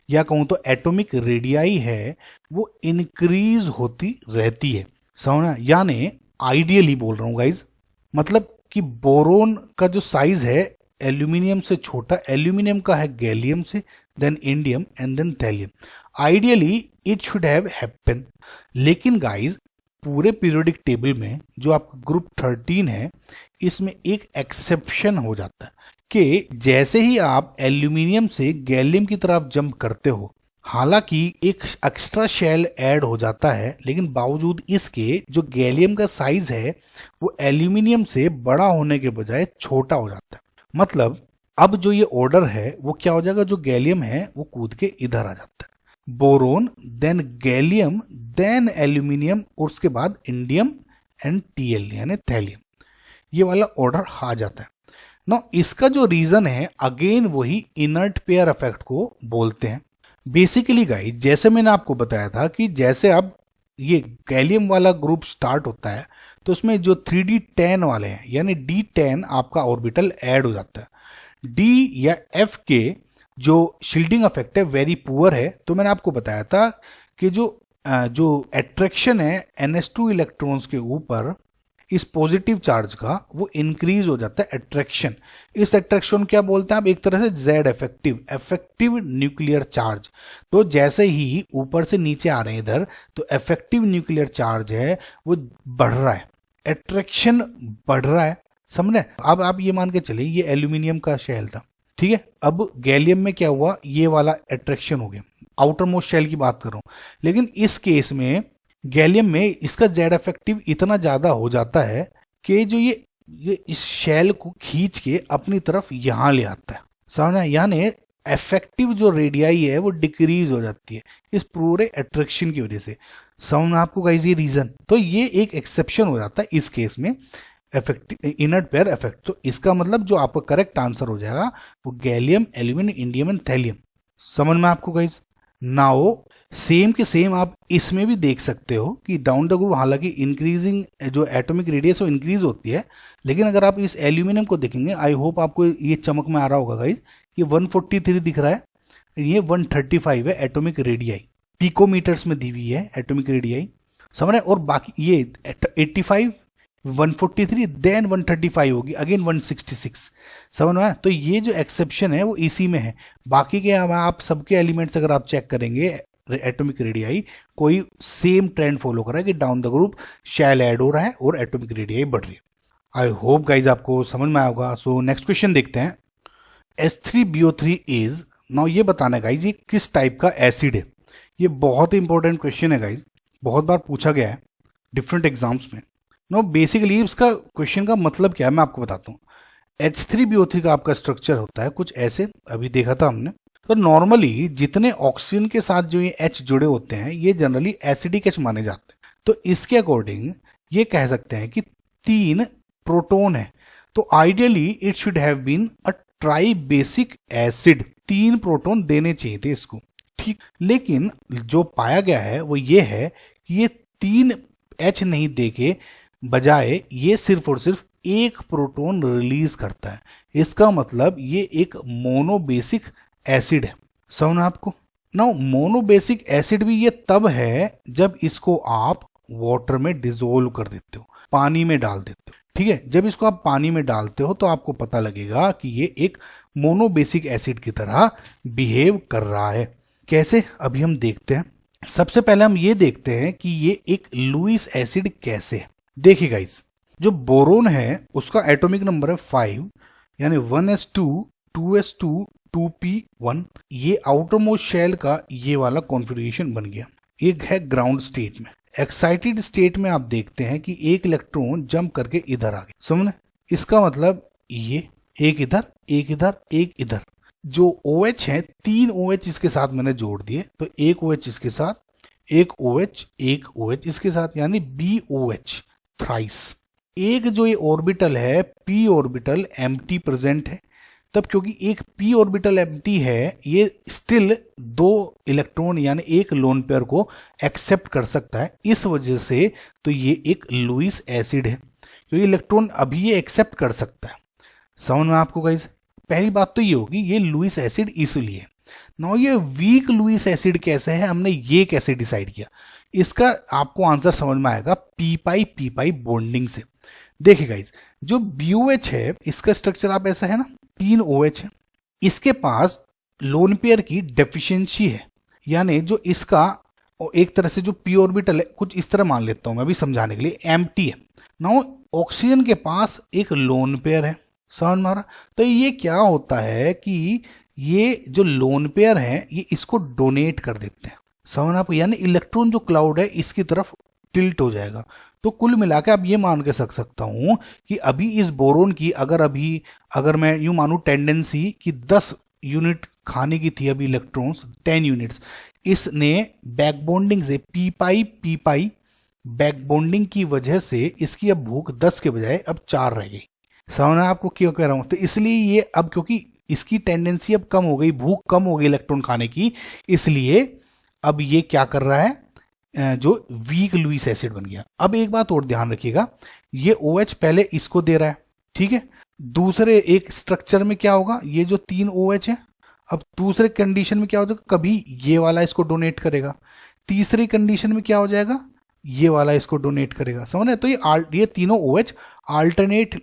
या कहूं तो एटॉमिक रेडियाई है वो इंक्रीज होती रहती है, समझना। यानी आइडियली बोल रहा हूं गाइज, मतलब कि बोरोन का जो साइज है एल्यूमिनियम से छोटा, एल्यूमिनियम का है गैलियम से, then indium and then thallium. Ideally it should have happen, लेकिन गाइज पूरे पीरियोडिक टेबल में जो आपका ग्रुप 13 है इसमें एक एक्सेप्शन हो जाता है कि जैसे ही आप एल्यूमिनियम से गैलियम की तरफ जंप करते हो, हालांकि एक एक्स्ट्रा शेल ऐड हो जाता है, लेकिन बावजूद इसके जो गैलियम का साइज है वो एल्यूमिनियम से बड़ा होने के बजाय छोटा हो जाता है। मतलब अब जो ये ऑर्डर है वो क्या हो जाएगा, जो गैलियम है वो कूद के इधर आ जाता है, boron then gallium then aluminium और उसके बाद इंडियम एंड टीएल यानी थैलियम, ये वाला ऑर्डर आ जाता है ना। इसका जो रीजन है अगेन वही इनर्ट पेयर इफेक्ट को बोलते हैं। बेसिकली गाइस जैसे मैंने आपको बताया था कि जैसे अब ये गैलियम वाला ग्रुप स्टार्ट होता है तो उसमें जो 3d10 वाले हैं यानी d10 आपका ऑर्बिटल ऐड हो जाता है। d या f के जो शील्डिंग इफेक्ट है वेरी पुअर है, तो मैंने आपको बताया था कि जो एट्रैक्शन है NH2 इलेक्ट्रॉन्स के ऊपर इस पॉजिटिव चार्ज का वो इंक्रीज हो जाता है अट्रैक्शन। इस अट्रैक्शन क्या बोलते हैं आप, एक तरह से Z इफेक्टिव न्यूक्लियर चार्ज। तो जैसे ही ऊपर से नीचे आ रहे हैं इधर तो इफेक्टिव न्यूक्लियर चार्ज है वो बढ़ रहा है, अट्रैक्शन बढ़ रहा है, समझ रहे। अब आप ये मान के चलिए ये एल्यूमिनियम का शेल था, ठीक है। अब गैलियम में क्या हुआ, ये वाला अट्रैक्शन हो गया, आउटर मोस्ट शेल की बात कर रहा हूं। लेकिन इस केस में गैलियम में इसका जेड इफेक्टिव इतना ज्यादा हो जाता है कि जो ये इस शेल को खींच के अपनी तरफ यहां ले आता है, समझना। यानी इफेक्टिव जो रेडियाई है वो डिक्रीज हो जाती है इस पूरे अट्रैक्शन की वजह से, समझना आपको गाइस ये रीजन। तो ये एक एक्सेप्शन हो जाता है इस केस में इफेक्टिव इनर्ट पेयर इफेक्ट। तो इसका मतलब जो आपका करेक्ट आंसर हो जाएगा वो gallium, aluminium, indium and thallium, समझ में आपको गाइस। नाउ सेम के सेम आप इसमें भी देख सकते हो कि डाउन द ग्रुप हालांकि इंक्रीजिंग जो एटॉमिक रेडियस वो इंक्रीज होती है, लेकिन अगर आप इस एल्यूमिनियम को देखेंगे, आई होप आपको ये चमक में आ रहा होगा गाइस, ये 143 दिख रहा है, ये 135 है एटॉमिक रेडियाई, पिकोमीटर्स में दी हुई है एटॉमिक रेडियाई, समझ रहे। और बाकी ये 85 143 देन 135 होगी, अगेन 166। समझ में आया? तो ये जो एक्सेप्शन है वो इसी में है। बाकी के आप सबके एलिमेंट्स अगर आप चेक करेंगे एटॉमिक रेडियाई, कोई सेम ट्रेंड फॉलो कर रहा है कि down the group shell add हो रहा है और एटॉमिक रेडियाई बढ़ रही है। आई होप गाइज आपको समझ में आया होगा। सो नेक्स्ट क्वेश्चन देखते हैं। H3BO3 इज, नाउ ये बताना है गाइज ये किस टाइप का एसिड है। ये बहुत ही इंपॉर्टेंट क्वेश्चन है गाइज, बहुत बार पूछा गया है डिफरेंट एग्जाम्स में। नो बेसिकली इसका क्वेश्चन का मतलब क्या है मैं आपको बताता हूँ। H3BO3 का आपका स्ट्रक्चर होता है कुछ ऐसे, अभी देखा था हमने। तो नॉर्मली जितने ऑक्सीजन के साथ जो ये H जुड़े होते हैं ये जनरली एसिडिक H माने जाते हैं। तो इसके अकॉर्डिंग ये कह सकते हैं कि 3 प्रोटॉन है, तो ideally it should have been a tribasic acid. 3 proton देने चाहिए थे इसको, ठीक। लेकिन जो पाया गया है वो ये है कि ये 3 H नहीं देके बजाय ये सिर्फ और सिर्फ 1 प्रोटॉन रिलीज करता है। इसका मतलब ये एक मोनोबेसिक एसिड है। समझ आपको? नाउ मोनोबेसिक एसिड भी ये तब है जब इसको आप वाटर में डिसोल्व कर देते हो, पानी में डाल देते हो, ठीक है। जब इसको आप पानी में डालते हो तो आपको पता लगेगा कि ये एक मोनोबेसिक एसिड की तरह बिहेव कर रहा है। कैसे, अभी हम देखते हैं। सबसे पहले हम ये देखते हैं कि ये एक लुईस एसिड कैसे है। देखिए गाइस, जो बोरोन है उसका एटॉमिक नंबर है 5, यानी 1s2 2s2 2p1। ये आउटर मोस्ट शेल का ये वाला कॉन्फ़िगरेशन बन गया। एक है ग्राउंड स्टेट में। एक्साइटेड स्टेट में आप देखते हैं कि एक इलेक्ट्रॉन जंप करके इधर आ गया। समझे? इसका मतलब ये एक इधर एक इधर एक इधर। जो OH है 3 OH इसके साथ मैंने जोड़ दिए, तो एक OH इसके साथ, एक OH इसके साथ, यानी BOH थ्राइस। एक जो ये ऑर्बिटल है p ऑर्बिटल एम्प्टी प्रेजेंट है। तब क्योंकि एक p ऑर्बिटल एम्प्टी है, ये स्टिल 2 इलेक्ट्रॉन यानी एक लोन पेयर को एक्सेप्ट कर सकता है। इस वजह से तो ये एक लुईस एसिड है, क्योंकि इलेक्ट्रॉन अभी ये एक्सेप्ट कर सकता है। समझ में आपको गाइस? पहली बात तो ये होगी ये लुईस एसिड इसलिए। नाउ ये वीक लुईस एसिड कैसे है, हमने ये कैसे डिसाइड किया, इसका आपको आंसर समझ में आएगा p पाई बॉन्डिंग से। देखिए गाइस, जो BOH है इसका स्ट्रक्चर आप ऐसा है ना, 3 OH है, इसके पास लोन पेयर की डेफिशिएंसी है, यानी जो इसका एक तरह से जो p ऑर्बिटल है कुछ इस तरह मान लेता हूं मैं अभी समझाने के लिए, एम्प्टी है। नाउ ऑक्सीजन के पास एक लोन पेयर है। समझ मारा? तो ये क्या होता है कि ये जो लोन पेयर है ये इसको डोनेट कर देते हैं। समझ आपको? यानी इलेक्ट्रॉन जो क्लाउड है इसकी तरफ टिल्ट हो जाएगा। तो कुल मिला के आप ये मान के सकता हूं कि अभी इस बोरोन की अगर मैं यूं मानूं टेंडेंसी कि 10 यूनिट खाने की थी अभी इलेक्ट्रॉन्स 10 यूनिट्स, इसने बैक बॉन्डिंग से p पाई बैक बॉन्डिंग की वजह से इसकी अब भूख 10 के बजाय अब 4 रह गई। समझना आपको क्यों कह रहा हूं? तो इसलिए ये अब क्योंकि इसकी टेंडेंसी अब कम हो गई, भूख कम हो गई इलेक्ट्रॉन खाने की, इसलिए अब ये क्या कर रहा है, जो वीक लुईस एसिड बन गया। अब एक बात और ध्यान रखिएगा, ये OH पहले इसको दे रहा है, ठीक है। दूसरे एक स्ट्रक्चर में क्या होगा, ये जो 3 OH है, अब दूसरे कंडीशन में क्या हो जाएगा, कभी ये वाला इसको डोनेट करेगा, तीसरी कंडीशन में क्या हो जाएगा, ये वाला इसको डोनेट करेगा। समझ रहे? तो ये तीनों OH अल्टरनेट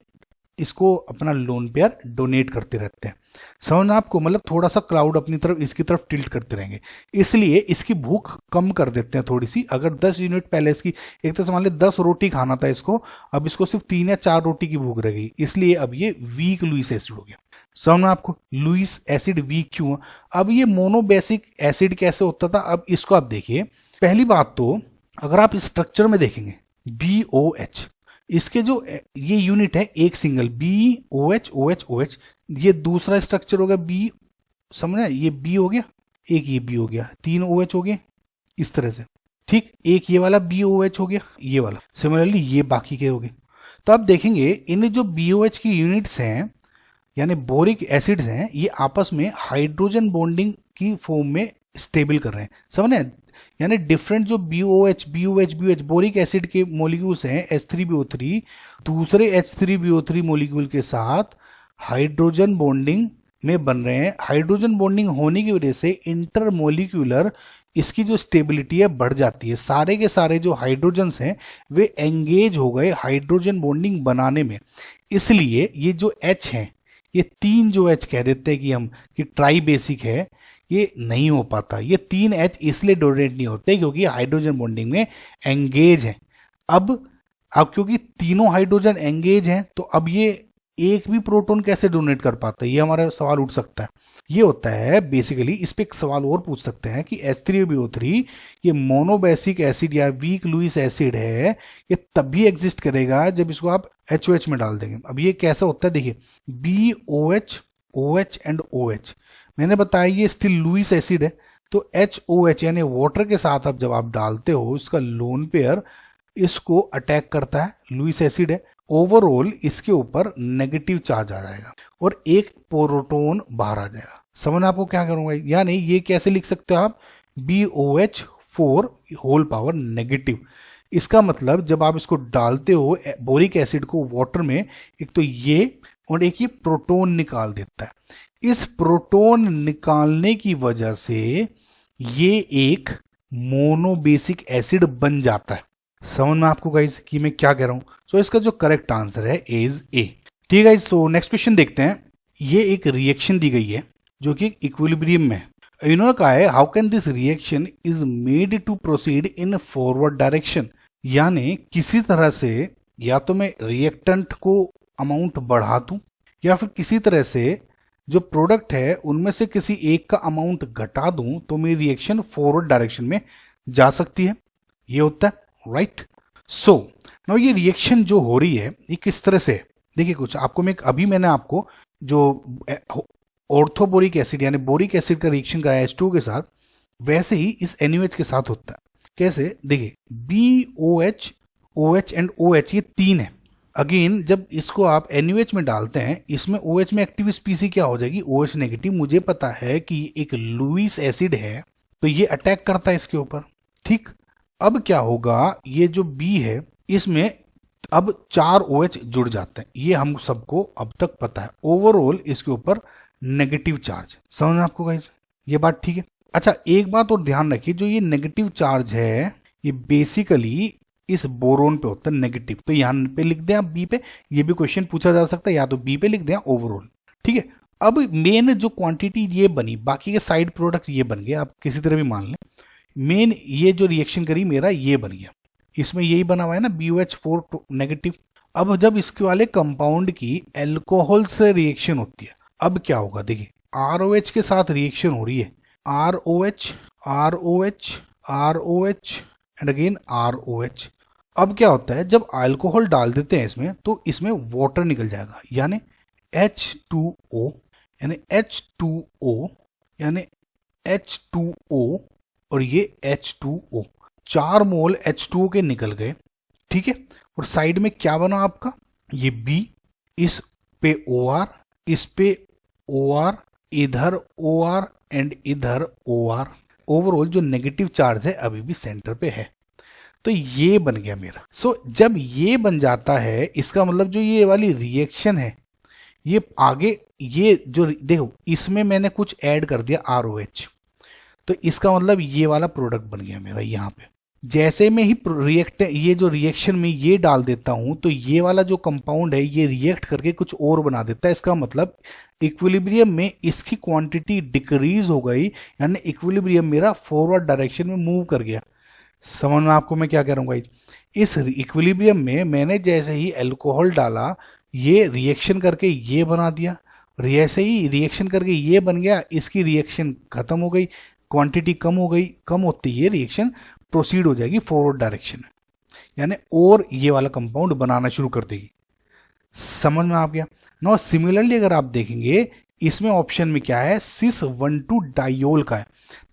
इसको अपना लोन पेयर डोनेट करते रहते हैं। समझना आपको? मतलब थोड़ा सा क्लाउड अपनी तरफ इसकी तरफ टिल्ट करते रहेंगे, इसलिए इसकी भूख कम कर देते हैं थोड़ी सी। अगर 10 यूनिट पहले इसकी एक तरह से मान ले 10 रोटी खाना था इसको, अब इसको सिर्फ 3 या 4 रोटी की भूख रह गई, इसलिए अब ये वीक लुईस एसिड हो गया। समझना आपको? लुईस एसिड वीक क्यों? अब ये मोनोबेसिक एसिड कैसे होता था, अब इसको आप देखिए। पहली बात तो अगर आप इस स्ट्रक्चर में देखेंगे BOH, इसके जो ये यूनिट है एक सिंगल BOH OH OH, ये दूसरा स्ट्रक्चर होगा B, समझना? ये B हो गया, एक ये B हो गया, 3 OH हो गए इस तरह से, ठीक। एक ये वाला BOH हो गया, ये वाला, सिमिलरली ये बाकी के हो गए। तो आप देखेंगे इन जो BOH की यूनिट्स हैं यानी बोरिक एसिड्स हैं, ये आपस में हाइड्रोजन बॉन्डिंग की फॉर्म में स्टेबल कर रहे हैं। समझ रहे? यानी डिफरेंट जो BOH बोरिक एसिड के मॉलिक्यूल्स हैं H3BO3 दूसरे H3BO3 मॉलिक्यूल के साथ हाइड्रोजन बॉन्डिंग में बन रहे हैं, हाइड्रोजन बॉन्डिंग होने की वजह से इंटरमोलिक्यूलर इसकी जो स्टेबिलिटी है बढ़ जाती है। सारे के सारे जो हाइड्रोजन्स हैं वे एंगेज हो गए हाइड्रोजन बॉन्डिंग बनाने में। इसलिए ये जो H हैं, ये 3 जो H कह देते हैं कि हम कि ट्राई बेसिक है, ये नहीं हो पाता। ये 3 H इसलिए डोनेट नहीं होते क्योंकि हाइड्रोजन बॉन्डिंग में एंगेज है। अब क्योंकि तीनों हाइड्रोजन एंगेज हैं तो अब ये एक भी प्रोटॉन कैसे डोनेट कर पाता है, ये हमारा सवाल उठ सकता है। ये होता है बेसिकली, इस पे एक सवाल और पूछ सकते हैं कि H3BO3 ये मोनोबेसिक एसिड या वीक लुईस एसिड है, ये तभी एग्जिस्ट करेगा जब इसको आप HOH में डाल देंगे। अब ये कैसा होता है देखिए, BOH OH एंड OH, मैंने बताया ये स्टिल लुईस एसिड है, तो HOH यानी वाटर के साथ अब जब आप डालते हो इसका लोन पेयर इसको अटैक करता है, लुईस एसिड है, ओवरऑल इसके ऊपर नेगेटिव चार्ज आ जाएगा और एक प्रोटॉन बाहर आ जाएगा। समझ आपको क्या करूंगा, यानी ये कैसे लिख सकते हो आप, BOH4 होल पावर नेगेटिव। इसका मतलब जब आप इसको डालते हो बोरिक एसिड को वाटर में, एक तो ये और एक ये प्रोटॉन निकाल देता है। इस प्रोटॉन निकालने की वजह से ये एक मोनोबेसिक एसिड बन जाता है। समझ में आपको गाइस कि मैं क्या कह रहा हूं। सो इसका जो करेक्ट आंसर है इज ए। ठीक है गाइस, सो नेक्स्ट क्वेश्चन देखते हैं। ये एक रिएक्शन दी गई है जो कि इक्विलिब्रियम में है। इन्होंने कहा है how can this reaction is made to proceed in forward direction, यानी किसी तरह से या तो मैं रिएक्टेंट को अमाउंट बढ़ा दूं या फिर किसी तरह से जो प्रोडक्ट है उनमें से किसी एक का अमाउंट घटा दूं तो मेरी रिएक्शन फॉरवर्ड डायरेक्शन में जा सकती है। ये होता है राइट। सो नाउ ये रिएक्शन जो हो रही है ये किस तरह से, देखिए कुछ आपको मैं अभी मैंने आपको जो ऑर्थोबोरिक एसिड यानी बोरिक एसिड का रिएक्शन कराया H2 के साथ, वैसे ही इस NaOH के साथ होता है। कैसे देखिए, BOH OH एंड OH ये 3 है। अगेन जब इसको आप NaOH में डालते हैं, इसमें OH में एक्टिव स्पीसी क्या हो जाएगी, OH नेगेटिव। मुझे पता है कि एक लुईस एसिड है तो ये अटैक करता है इसके ऊपर, ठीक। अब क्या होगा, ये जो B है इसमें अब 4 OH जुड़ जाते हैं, ये हम सबको अब तक पता है। ओवरऑल इसके ऊपर नेगेटिव चार्ज, समझ में आपको गाइस ये बात ठीक है। अच्छा एक बात और ध्यान रखिए, जो ये नेगेटिव चार्ज है ये बेसिकली इस बोरोन पे होता है नेगेटिव, तो यहाँ पे लिख दें आप B पे, ये भी क्वेश्चन पूछा जा सकता है, या तो B पे लिख दें ओवरऑल, ठीक है। अब मेन जो क्वांटिटी ये बनी, बाकी के साइड प्रोडक्ट ये बन गए, आप किसी तरह भी मान लें। मेन ये जो रिएक्शन करी मेरा ये बन गया, इसमें यही बना हुआ है ना BOH4 नेगेटिव। अब जब इसके वाले कंपाउंड की अल्कोहल से रिएक्शन होती है, अब क्या होगा देखिए, ROH के साथ रिएक्शन हो रही है, ROH ROH ROH and again ROH। अब क्या होता है, जब अल्कोहल डाल देते हैं इसमें तो इसमें वाटर निकल जाएगा, यानी H2O यानी H2O यानी H2O और ये H2O, 4 मोल H2O के निकल गए, ठीक है। और साइड में क्या बना आपका, ये B, इस पे OR, इस पे OR, इधर OR एंड इधर OR। ओवरऑल जो नेगेटिव चार्ज है अभी भी सेंटर पे है, तो ये बन गया मेरा। सो जब ये बन जाता है इसका मतलब जो ये वाली रिएक्शन है ये आगे, ये जो देखो इसमें मैंने कुछ ऐड कर दिया ROH, तो इसका मतलब ये वाला प्रोडक्ट बन गया मेरा। यहाँ पे जैसे मैं ही ये जो रिएक्शन में ये डाल देता हूं तो ये वाला जो कंपाउंड है ये रिएक्ट करके कुछ और बना देता है। इसका मतलब इक्विलिब्रियम में इसकी क्वांटिटी डिक्रीज हो गई, यानी इक्विलिब्रियम मेरा फॉरवर्ड डायरेक्शन में मूव कर गया। समझ में आपको मैं क्या कह रहा हूँ भाई, इस इक्विलिब्रियम में मैंने जैसे ही अल्कोहल डाला ये रिएक्शन करके ये बना दिया, जैसे ही रिएक्शन करके ये बन गया, इसकी रिएक्शन खत्म हो गई, क्वांटिटी कम हो गई, कम होती ये रिएक्शन प्रोसीड हो जाएगी फॉरवर्ड डायरेक्शन में, यानी और ये वाला कंपाउंड बनाना शुरू कर देगी। समझ में आ गया। नाउ सिमिलरली अगर आप देखेंगे इसमें ऑप्शन में क्या है, cis-1,2 डायोल का है।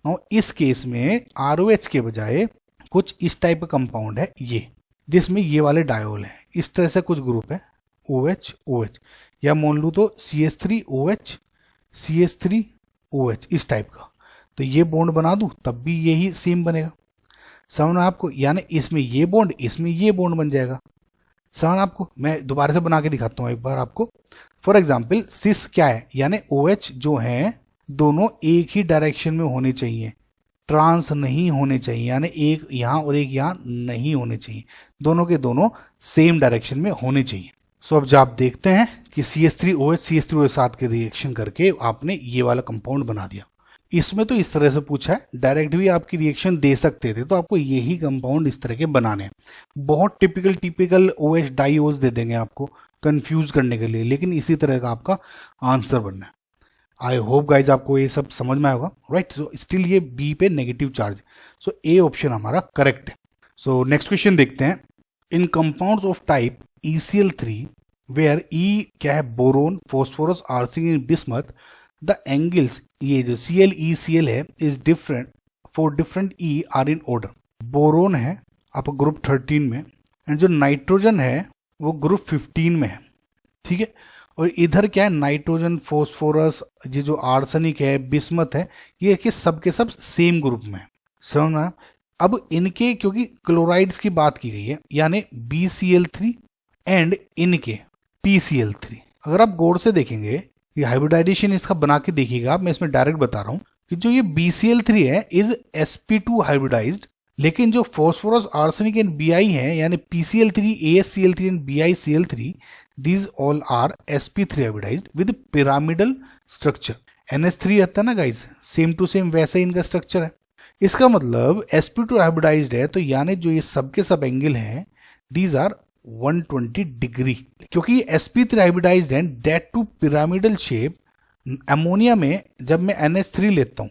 नाउ इस केस में ROH के बजाय कुछ इस टाइप का कंपाउंड है ये, जिसमें ये वाले डायोल है, इस तरह से कुछ ग्रुप है OH OH, या मान लूँ तो CH3OH CH3OH इस टाइप का, तो ये बॉन्ड बना दूं तब भी यही सेम बनेगा। समझ में आपको, यानी इसमें ये बॉन्ड इसमें ये बॉन्ड बन जाएगा, समझ आपको? मैं दोबारा से बना के दिखाता हूँ एक बार आपको। फॉर एग्जाम्पल सिस क्या है, यानी OH जो है दोनों एक ही डायरेक्शन में होने चाहिए, ट्रांस नहीं होने चाहिए, यानी एक यहाँ और एक यहाँ नहीं होने चाहिए, दोनों के दोनों सेम डायरेक्शन में होने चाहिए। सो अब जब आप देखते हैं कि CH3OH CH3OH साथ के रिएक्शन करके आपने ये वाला कंपाउंड बना दिया। इसमें तो इस तरह से पूछा है, डायरेक्ट भी आपकी रिएक्शन दे सकते थे, तो आपको यही कंपाउंड इस तरह के बनाने हैं। बहुत टिपिकल OH डाईओज दे देंगे आपको कंफ्यूज करने के लिए, लेकिन इसी तरह का आपका आंसर बनना है। आई होप गाइज आपको ये सब समझ में आएगा, राइट। सो स्टिल ये बी पे negative charge, so A option हमारा करेक्ट है। सो नेक्स्ट क्वेश्चन देखते हैं। In compounds of type ECl3 where E क्या है, boron, phosphorus, arsenic and bismuth, the angles, ये जो ClECl है, is different for different E are in order. Boron है आपका ग्रुप 13 में, एंड जो नाइट्रोजन है वो ग्रुप 15 में है, ठीक है। और इधर क्या है, नाइट्रोजन, फॉस्फोरस, ये जो आर्सेनिक है, बिस्मथ है, ये कि सब के सब सेम ग्रुप में है। समझना? अब इनके क्योंकि क्लोराइड्स की बात की गई है, यानी BCl3 एंड इनके PCl3, अगर आप गौर से देखेंगे ये हाइब्रिडाइजेशन इसका बना के देखिएगा आप, मैं इसमें डायरेक्ट बता रहा हूं कि जो ये BCl3 है इज sp2 हाइब्रिडाइज्ड, लेकिन जो फॉस्फोरस, आर्सेनिक एंड Bi है, यानी PCl3, AsCl3 and BiCl3, these all are sp3 hybridized with pyramidal structure। NH3 आता है ना गाइज, सेम टू सेम वैसे ही इनका स्ट्रक्चर है। इसका मतलब sp2 हाइब्रिडाइज्ड है, तो यानी जो ये सब के सब एंगल हैं these are 120 डिग्री, क्योंकि ये sp3 हाइब्रिडाइज्ड है, that to pyramidal shape. Ammonia में जब मैं NH3 लेता हूं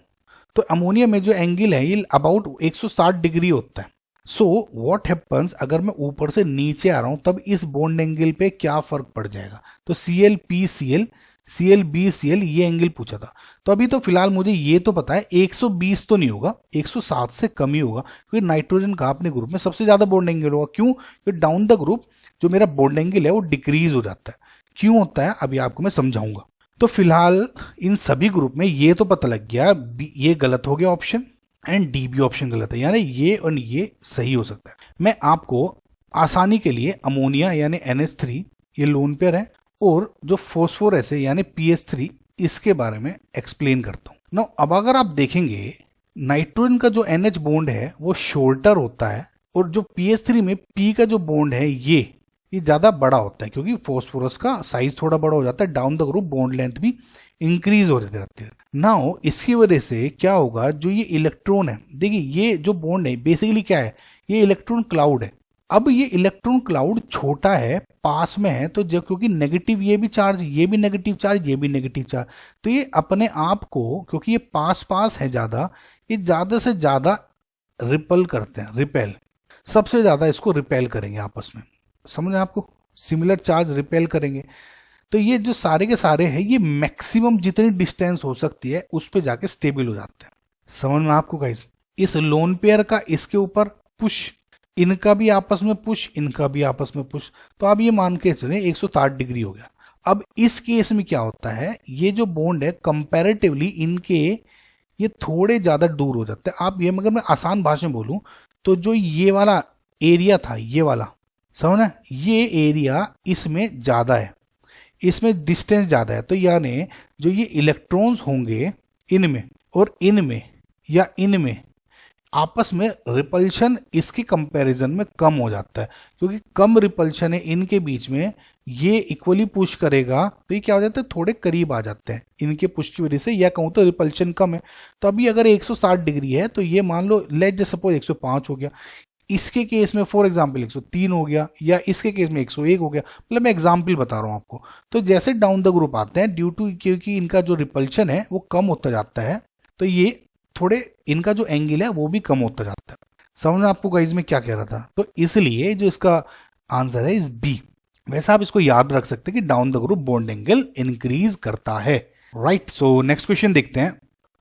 तो अमोनिया में जो एंगल है ये अबाउट 160 डिग्री होता है। सो व्हाट हैपन्स, अगर मैं ऊपर से नीचे आ रहा हूं तब इस बॉन्ड एंगल पे क्या फर्क पड़ जाएगा, तो ClPCl, ClBCl ये एंगल पूछा था। तो अभी तो फिलहाल मुझे ये तो पता है 120 तो नहीं होगा, 107 से कम ही होगा, क्योंकि नाइट्रोजन का अपने ग्रुप में सबसे ज्यादा बॉन्ड एंगल होगा। क्यों? क्योंकि डाउन द ग्रुप जो मेरा बॉन्ड एंगल है वो डिक्रीज हो जाता है। क्यों होता है अभी आपको मैं समझाऊंगा। तो फिलहाल इन सभी ग्रुप में ये तो पता लग गया, ये गलत हो गया ऑप्शन, एंड डी भी ऑप्शन गलत है, यानी ये और ये सही हो सकता है। मैं आपको आसानी के लिए अमोनिया यानी NH3 ये लोन पेयर है, और जो फॉस्फोरस है यानी PH3 इसके बारे में एक्सप्लेन करता हूं ना। अब अगर आप देखेंगे नाइट्रोजन का जो NH बॉन्ड है वो शॉर्टर होता है, और जो PH3 में P का जो बॉन्ड है ये ज्यादा बड़ा होता है, क्योंकि फॉस्फोरस का साइज थोड़ा बड़ा हो जाता है, down the group bond length भी इंक्रीज हो जाती रहती है। नाउ इसकी वजह से क्या होगा, जो ये इलेक्ट्रॉन है, देखिए ये जो बॉन्ड है बेसिकली क्या है, ये इलेक्ट्रॉन क्लाउड है। अब ये इलेक्ट्रॉन क्लाउड छोटा है, पास में है, तो जब क्योंकि नेगेटिव ये भी चार्ज, ये भी नेगेटिव चार्ज, ये भी नेगेटिव चार्ज, तो ये अपने आप को, क्योंकि ये पास पास है ज्यादा, ये ज्यादा से ज्यादा रिपल करते हैं, रिपेल, सबसे ज्यादा इसको रिपेल करेंगे आपस में। समझ आपको? सिमिलर चार्ज रिपेल करेंगे, तो ये जो सारे के सारे हैं ये मैक्सिमम जितनी डिस्टेंस हो सकती है उस पे जाके स्टेबल हो जाते हैं। समझ में आपको गाइस? इस लोन पेयर का इसके ऊपर पुश, इनका भी आपस में पुश, इनका भी आपस में पुश, तो आप ये मान के चले 160 डिग्री हो गया। अब इस केस में क्या होता है, ये जो बॉन्ड है कंपैरेटिवली इनके ये थोड़े ज्यादा दूर हो जाते हैं। आप ये, मगर मैं आसान भाषा में बोलूं तो जो ये वाला एरिया था, ये वाला, समझना, ये एरिया इसमें ज्यादा है, इसमें डिस्टेंस ज्यादा है, तो यानी जो ये इलेक्ट्रॉन्स होंगे इनमें और इनमें या इनमें आपस में रिपल्शन इसके कंपैरिजन में कम हो जाता है, क्योंकि कम रिपल्शन है इनके बीच में, ये इक्वली पुश करेगा, तो ये क्या हो जाता है, थोड़े करीब आ जाते हैं इनके पुश की वजह से, या कहूँ तो रिपल्शन कम है। तो अभी अगर 160 डिग्री है तो ये मान लो लेट सपोज 105 हो गया, इसके केस में फॉर एग्जाम्पल 103 हो गया, या इसके केस में 101 हो गया, मतलब मैं एग्जाम्पल बता रहा हूँ आपको। तो जैसे डाउन द ग्रुप आते हैं, ड्यू टू क्योंकि इनका जो रिपल्शन है वो कम होता जाता है, तो ये थोड़े इनका जो एंगल है वो भी कम होता जाता है। समझना आपको गाइस में क्या कह रहा था? तो इसलिए जो इसका आंसर है इस बी। वैसे आप इसको याद रख सकते हैं कि down the group bond angle increase करता है, राइट। सो नेक्स्ट क्वेश्चन देखते हैं।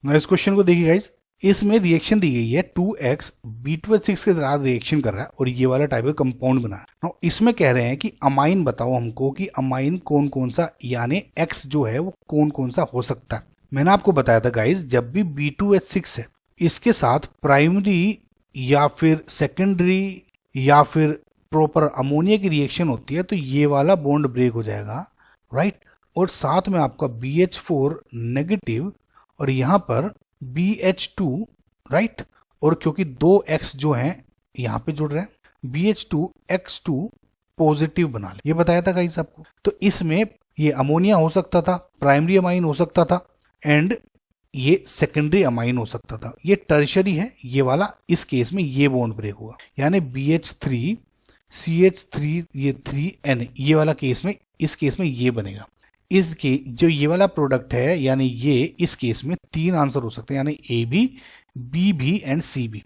नेक्स्ट क्वेश्चन को देखिए गाइस, इसमें रिएक्शन दी गई है 2x B2H6 के साथ रिएक्शन कर रहा है और ये वाला टाइप का कंपाउंड बना है। इसमें कह रहे हैं कि अमाइन बताओ हमको कि अमाइन कौन कौन सा, यानी X जो है वो कौन कौन सा हो सकता है। मैंने आपको बताया था गाइस, जब भी B2H6 है इसके साथ प्राइमरी या फिर सेकेंडरी या फिर प्रॉपर अमोनिया की रिएक्शन होती है तो ये वाला बॉन्ड ब्रेक हो जाएगा, राइट। और साथ में आपका BH4 नेगेटिव और यहाँ पर BH2, राइट। और क्योंकि दो X जो हैं यहाँ पे जुड़ रहे हैं, BH2X2 पॉजिटिव बना ले, ये बताया था गाइस आपको। तो इसमें ये अमोनिया हो सकता था, प्राइमरी अमाइन हो सकता था, एंड ये सेकेंडरी अमाइन हो सकता था। ये टर्शरी है ये वाला, इस केस में ये बॉन्ड ब्रेक हुआ, यानी BH3 CH3 ये 3N, ये वाला केस में, इस केस में ये बनेगा। इसके जो ये वाला प्रोडक्ट है यानी ये, इस केस में 3 आंसर हो सकते हैं, यानी AB, BB and CB।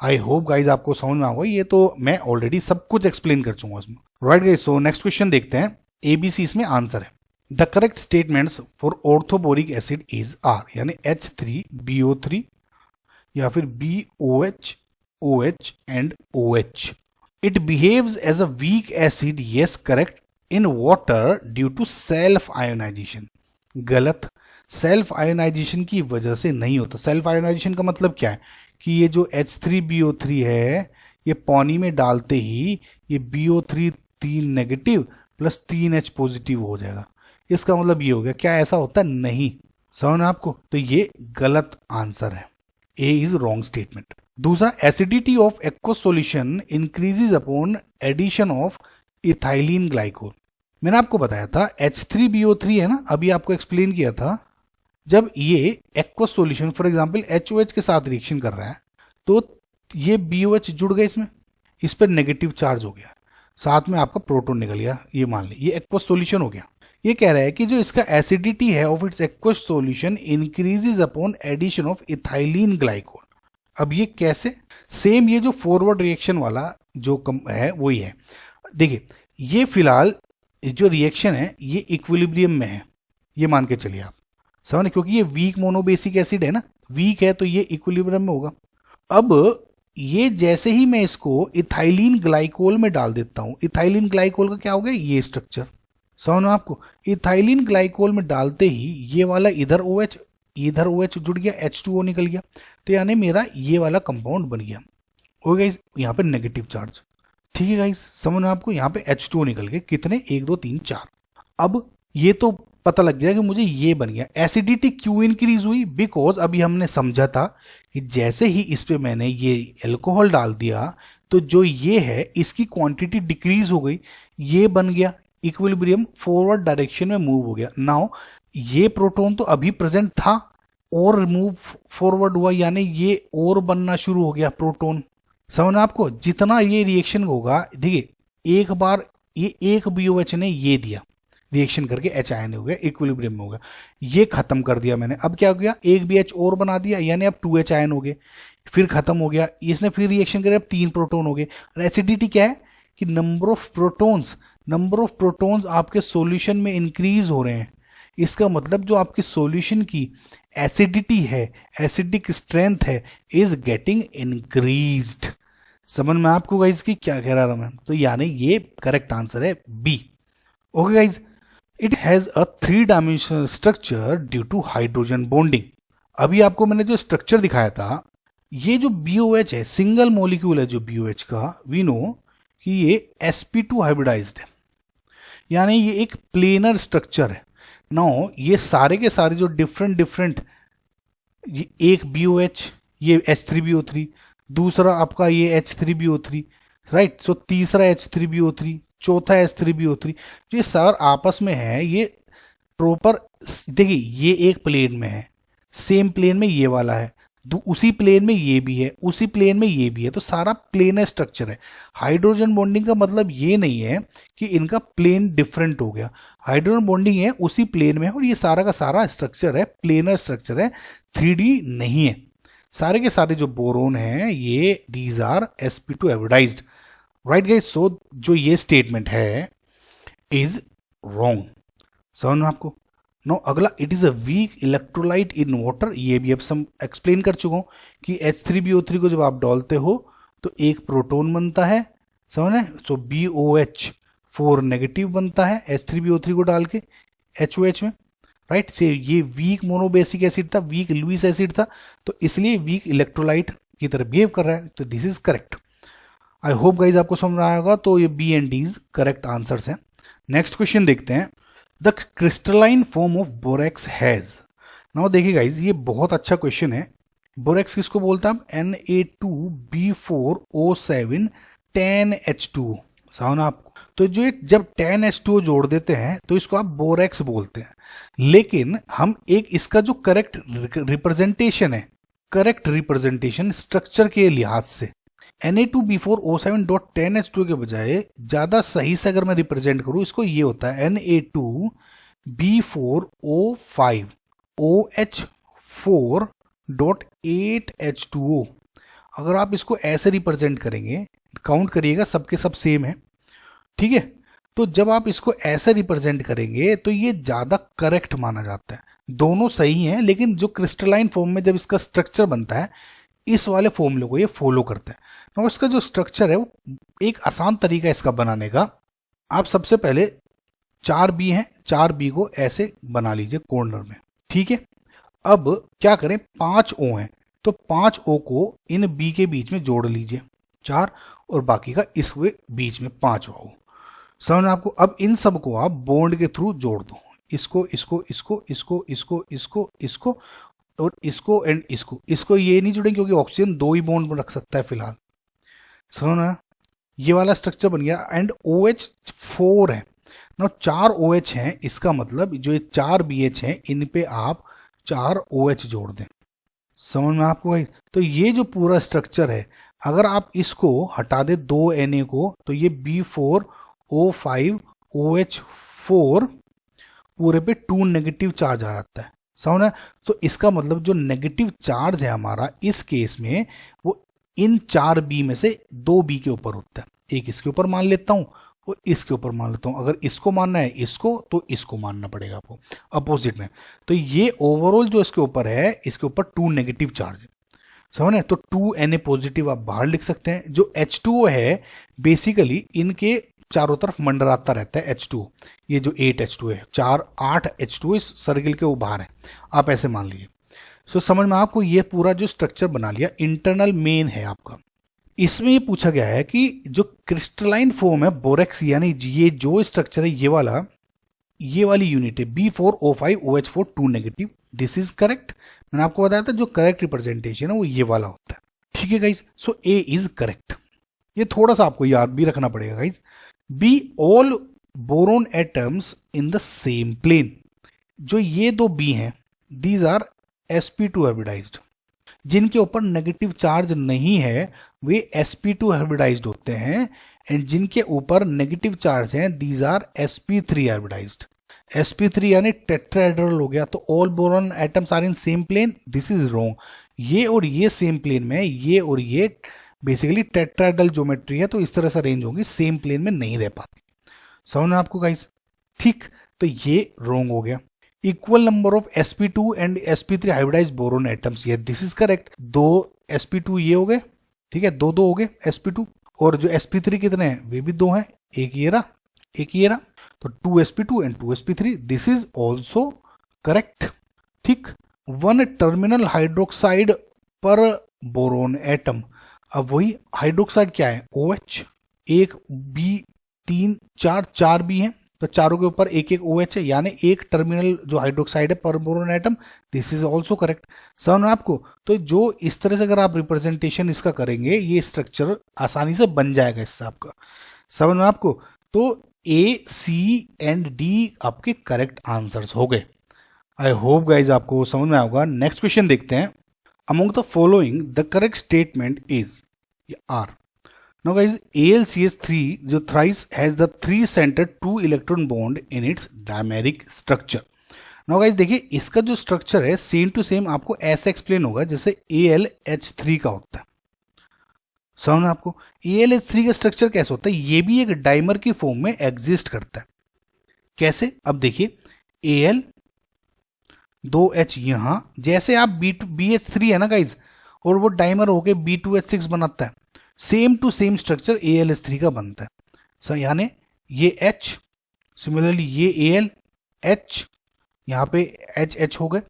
I hope guys आपको समझ में आएगा, ये तो मैं ऑलरेडी सब कुछ एक्सप्लेन कर चुका इसमें, right guys. So next question देखते हैं, ABC इसमें आंसर है। The correct statements for orthoboric acid is are, यानी H3BO3 या फिर BOH, OH एंड OH। It behaves as a weak acid, yes correct, in water due to self ionisation. गलत, सेल्फ आयोनाइजेशन की वजह से नहीं होता। सेल्फ आयोनाइजेशन का मतलब क्या है कि ये जो H3BO3 है ये पानी में डालते ही ये BO3 3 negative plus 3H positive हो जाएगा। इसका मतलब ये हो गया, क्या ऐसा होता है? नहीं। समझ आपको? तो ये गलत आंसर है, ए इज रॉन्ग स्टेटमेंट। दूसरा, acidity of aqueous solution increases upon addition of ethylene glycol. मैंने आपको बताया था H3BO3 है ना, अभी आपको एक्सप्लेन किया था, जब ये aqueous solution for example HOH के साथ रिएक्शन कर रहा है तो ये BOH जुड़ गए इसमें, इस पर नेगेटिव चार्ज हो गया, साथ में आपका प्रोटॉन निकल गया, ये मान ली ये एक्वस सॉल्यूशन हो गया। ये कह रहा है कि जो इसका एसिडिटी है of its aqueous solution increases upon addition of ethylene glycol. अब ये कैसे? सेम ये जो फॉरवर्ड रिएक्शन वाला जो कम है वही है। देखिए ये फिलहाल जो रिएक्शन है ये इक्विलिब्रियम में है, ये मान के चलिए आप, समझ, क्योंकि ये वीक मोनोबेसिक एसिड है ना, वीक है तो ये इक्विलिब्रियम में होगा। अब ये जैसे ही मैं इसको इथाइलिन ग्लाइकोल में डाल देता हूं, इथाइलिन ग्लाइकोल का क्या हो गया? ये स्ट्रक्चर, समझ आपको। इथाइलिन ग्लाइकोल में डालते ही ये वाला इधर OH, इधर OH जुड़ गया, H2O निकल गया, तो यानी मेरा ये वाला कंपाउंड बन गया। हो गया यहाँ पे नेगेटिव चार्ज, ठीक है गाइस, समझ आपको। यहाँ पे H2O निकल गए, कितने? 1 2 3 4। अब ये तो पता लग गया कि मुझे ये बन गया। एसिडिटी क्यों इंक्रीज हुई? बिकॉज अभी हमने समझा था कि जैसे ही इस पे मैंने ये एल्कोहल डाल दिया तो जो ये है इसकी क्वांटिटी डिक्रीज हो गई, ये बन गया इक्विलिब्रियम, फॉरवर्ड डायरेक्शन में मूव हो गया। नाउ ये प्रोटॉन तो अभी प्रेजेंट था और मूव फॉरवर्ड हुआ, यानी ये और बनना शुरू हो गया प्रोटॉन, समझना आपको। जितना ये रिएक्शन होगा, देखिए एक बार ये एक BOH ने ये दिया रिएक्शन करके H आयन हो गया, इक्विलिब्रियम में होगा, ये खत्म कर दिया मैंने। अब क्या हो गया? एक BH और बना दिया, यानी अब 2H आयन हो गए, फिर खत्म हो गया, इसने फिर रिएक्शन करे, अब 3 प्रोटॉन हो गए। और एसिडिटी क्या है कि नंबर ऑफ प्रोटॉन्स आपके सॉल्यूशन में इंक्रीज हो रहे हैं। इसका मतलब जो आपके सॉल्यूशन की एसिडिटी है, एसिडिक स्ट्रेंथ है, इज गेटिंग इंक्रीज्ड। समझ में आपको गाइस की क्या कह रहा था मैं? तो यानी ये करेक्ट आंसर है B। Okay guys, it has a 3 dimensional structure due to hydrogen bonding. अभी आपको मैंने जो स्ट्रक्चर दिखाया था, ये जो BOH है, सिंगल मॉलिक्यूल है जो BOH का, वी नो कि ये sp2 हाइब्रिडाइज्ड है, यानी ये एक प्लेनर स्ट्रक्चर है। नाउ ये सारे के सारे जो डिफरेंट ये एक BOH, ये H3BO3, दूसरा आपका ये H3BO3, राइट। सो तीसरा H3BO3, चौथा H3BO3, जो ये सार आपस में है, ये प्रॉपर, देखिए ये एक प्लेन में है, सेम प्लेन में ये वाला है, उसी प्लेन में ये भी है, उसी प्लेन में ये भी है, तो सारा प्लेनर स्ट्रक्चर है। हाइड्रोजन बॉन्डिंग का मतलब ये नहीं है कि इनका प्लेन डिफरेंट हो गया, हाइड्रोजन बॉन्डिंग है उसी प्लेन में है, और ये सारा का सारा स्ट्रक्चर है, प्लेनर स्ट्रक्चर है, 3D नहीं है। सारे के सारे जो बोरोन हैं ये these are sp2 hybridised, right guys. So जो ये स्टेटमेंट है इज रॉन्ग, समझ में आपको। नो अगला, it is a weak electrolyte in water, ये भी अब हम एक्सप्लेन कर चुका हूं कि H3BO3 को जब आप डालते हो तो एक प्रोटॉन बनता है, समझ रहे। सो BOH4 नेगेटिव बनता है H3BO3 को डाल के HOH में, राइट। से ये वीक मोनोबेसिक एसिड था, वीक लुईस एसिड था, तो इसलिए वीक इलेक्ट्रोलाइट की तरह बिहेव कर रहा है, तो this is correct. I hope guys आपको समझ में आया होगा। तो ये B and D's correct answers हैं। नेक्स्ट क्वेश्चन देखते हैं। The crystalline form of borax has. Now देखिए गाइज, ये बहुत अच्छा क्वेश्चन है। बोरेक्स किसको बोलता है? Na2B4O7 10H2O। समझ ना आपको? तो जो ये जब 10H2O जोड़ देते हैं तो इसको आप बोरेक्स बोलते हैं। लेकिन हम एक इसका जो करेक्ट रिप्रेजेंटेशन है, करेक्ट रिप्रेजेंटेशन स्ट्रक्चर के लिहाज से Na2B4O7.10H2O के बजाय ज्यादा सही से अगर मैं रिप्रेजेंट करूं इसको, ये होता है Na2B4O5OH4.8H2O। अगर आप इसको ऐसे रिप्रेजेंट करेंगे, काउंट करिएगा, सबके सब सेम है, ठीक है। तो जब आप इसको ऐसे रिप्रेजेंट करेंगे तो ये ज्यादा करेक्ट माना जाता है। दोनों सही हैं, लेकिन जो क्रिस्टलाइन फॉर्म में जब इसका स्ट्रक्चर बनता है, इस वाले फॉर्मूले को ये फॉलो करता है। तो इसका जो स्ट्रक्चर है वो एक आसान तरीका है इसका बनाने का। आप सबसे पहले 4B है, 4B को ऐसे बना लीजिए कॉर्नर में, ठीक है। अब क्या करें, 5O है तो 5O को इन B के बीच में जोड़ लीजिए 4, और बाकी का इस बीच में 5O। समझ में आपको? अब इन सब को आप बॉन्ड के थ्रू जोड़ दो, इसको इसको इसको इसको इसको इसको इसको और इसको एंड इसको ये नहीं जुड़ेंगे क्योंकि ऑक्सीजन 2 ही बॉन्ड रख सकता है फिलहाल। समझो ना, ये वाला स्ट्रक्चर बन गया। एंड OH4 है ना, 4 OH हैं, इसका मतलब जो ये 4 BH हैं इन पे आप 4 OH जोड़ दें। समझ में आपको भाई? तो ये जो पूरा स्ट्रक्चर है, अगर आप इसको हटा दे 2 Na को, तो ये B4O5OH4 पूरे पे 2 नेगेटिव चार्ज आ जाता है। समझ ना? तो इसका मतलब जो नेगेटिव चार्ज है हमारा इस केस में, वो इन 4B में से 2B के ऊपर होता है। एक इसके ऊपर मान लेता हूं और इसके ऊपर मान लेता हूं। अगर इसको मानना है इसको, तो इसको मानना पड़ेगा आपको अपोजिट में। तो ये ओवरऑल जो इसके ऊपर है, इसके ऊपर 2 नेगेटिव चार्ज है। समझ रहे? तो 2 Na पॉजिटिव आप बाहर लिख सकते हैं। जो H2O है बेसिकली इनके चारों तरफ मंडराता रहता है H2O। ये जो 8H2O है, 8 H2O इस सर्किल के वो बाहर है, आप ऐसे मान लीजिए। सो समझ में आपको ये पूरा जो स्ट्रक्चर बना लिया, इंटरनल मेन है आपका। इसमें ये पूछा गया है कि जो क्रिस्टलाइन फॉर्म है बोरेक्स, यानी ये जो स्ट्रक्चर है, ये वाली यूनिट है B4O5OH4 2 negative. This is correct. मैंने आपको बताया था जो करेक्ट रिप्रेजेंटेशन है वो ये वाला होता है, ठीक है guys. So A is correct. ये थोड़ा सा आपको याद भी रखना पड़ेगा guys. B all boron atoms in the same plane. जो ये 2 B हैं, दीज आर sp2 हाइब्रिडाइज्ड। जिनके ऊपर नेगेटिव चार्ज नहीं है वे sp2 हाइब्रिडाइज्ड होते हैं, एंड जिनके ऊपर नेगेटिव चार्ज हैं these are sp3 hybridised. sp3 यानी टेट्राहेड्रल हो गया। तो all boron atoms are in same plane, this is wrong. ये और ये सेम प्लेन में, ये और ये बेसिकली टेट्राहेड्रल ज्योमेट्री है, तो इस तरह से अरेंज होंगी, सेम प्लेन में नहीं रह पाती। समझ में आपको गाइस? ठीक, तो ये रॉन्ग हो गया। Equal number of sp2 and sp3 hybridised boron atoms, ये दिस इज करेक्ट। 2 sp2 ये हो गए, ठीक है, 2 हो गए sp2, और जो sp3 कितने हैं वे भी 2 हैं, एक ये रहा, एक ये रहा। तो 2 sp2 and 2 sp3, this is also correct. ठीक, 1 टर्मिनल हाइड्रोक्साइड पर बोरोन एटम। अब वही हाइड्रोक्साइड क्या है? OH। एक B3 4 B है, तो चारों के ऊपर एक एक OH है, यानी एक टर्मिनल जो हाइड्रोक्साइड है पर boron atom. This is also correct. समझ में आपको? तो जो इस तरह से अगर आप रिप्रेजेंटेशन इसका करेंगे, ये स्ट्रक्चर आसानी से बन जाएगा इससे आपका। समझ में आपको? तो A, C एंड D आपके करेक्ट आंसर्स हो गए। आई होप गाइज आपको समझ में आएगा। नेक्स्ट क्वेश्चन देखते हैं। Among the following the correct statement is R. Now guys, AlCH3 जो thrice has the 3-centered 2 electron bond in its dimeric structure. Now guys देखिए, इसका जो स्ट्रक्चर है सेम टू सेम आपको ऐसे एक्सप्लेन होगा जैसे AlH3 का होता है। समझ आपको? AlH3 का स्ट्रक्चर कैसे होता है? ये भी एक डाइमर की फॉर्म में एग्जिस्ट करता है। कैसे? अब देखिए, Al 2H यहां, जैसे आप BH3 है ना गाइज, और वो डाइमर होके B2H6 बनाता है, same to same structure AlH3 का बनता है। सर यानी ये H, सिमिलरली ये Al H, यहाँ पे H हो गए,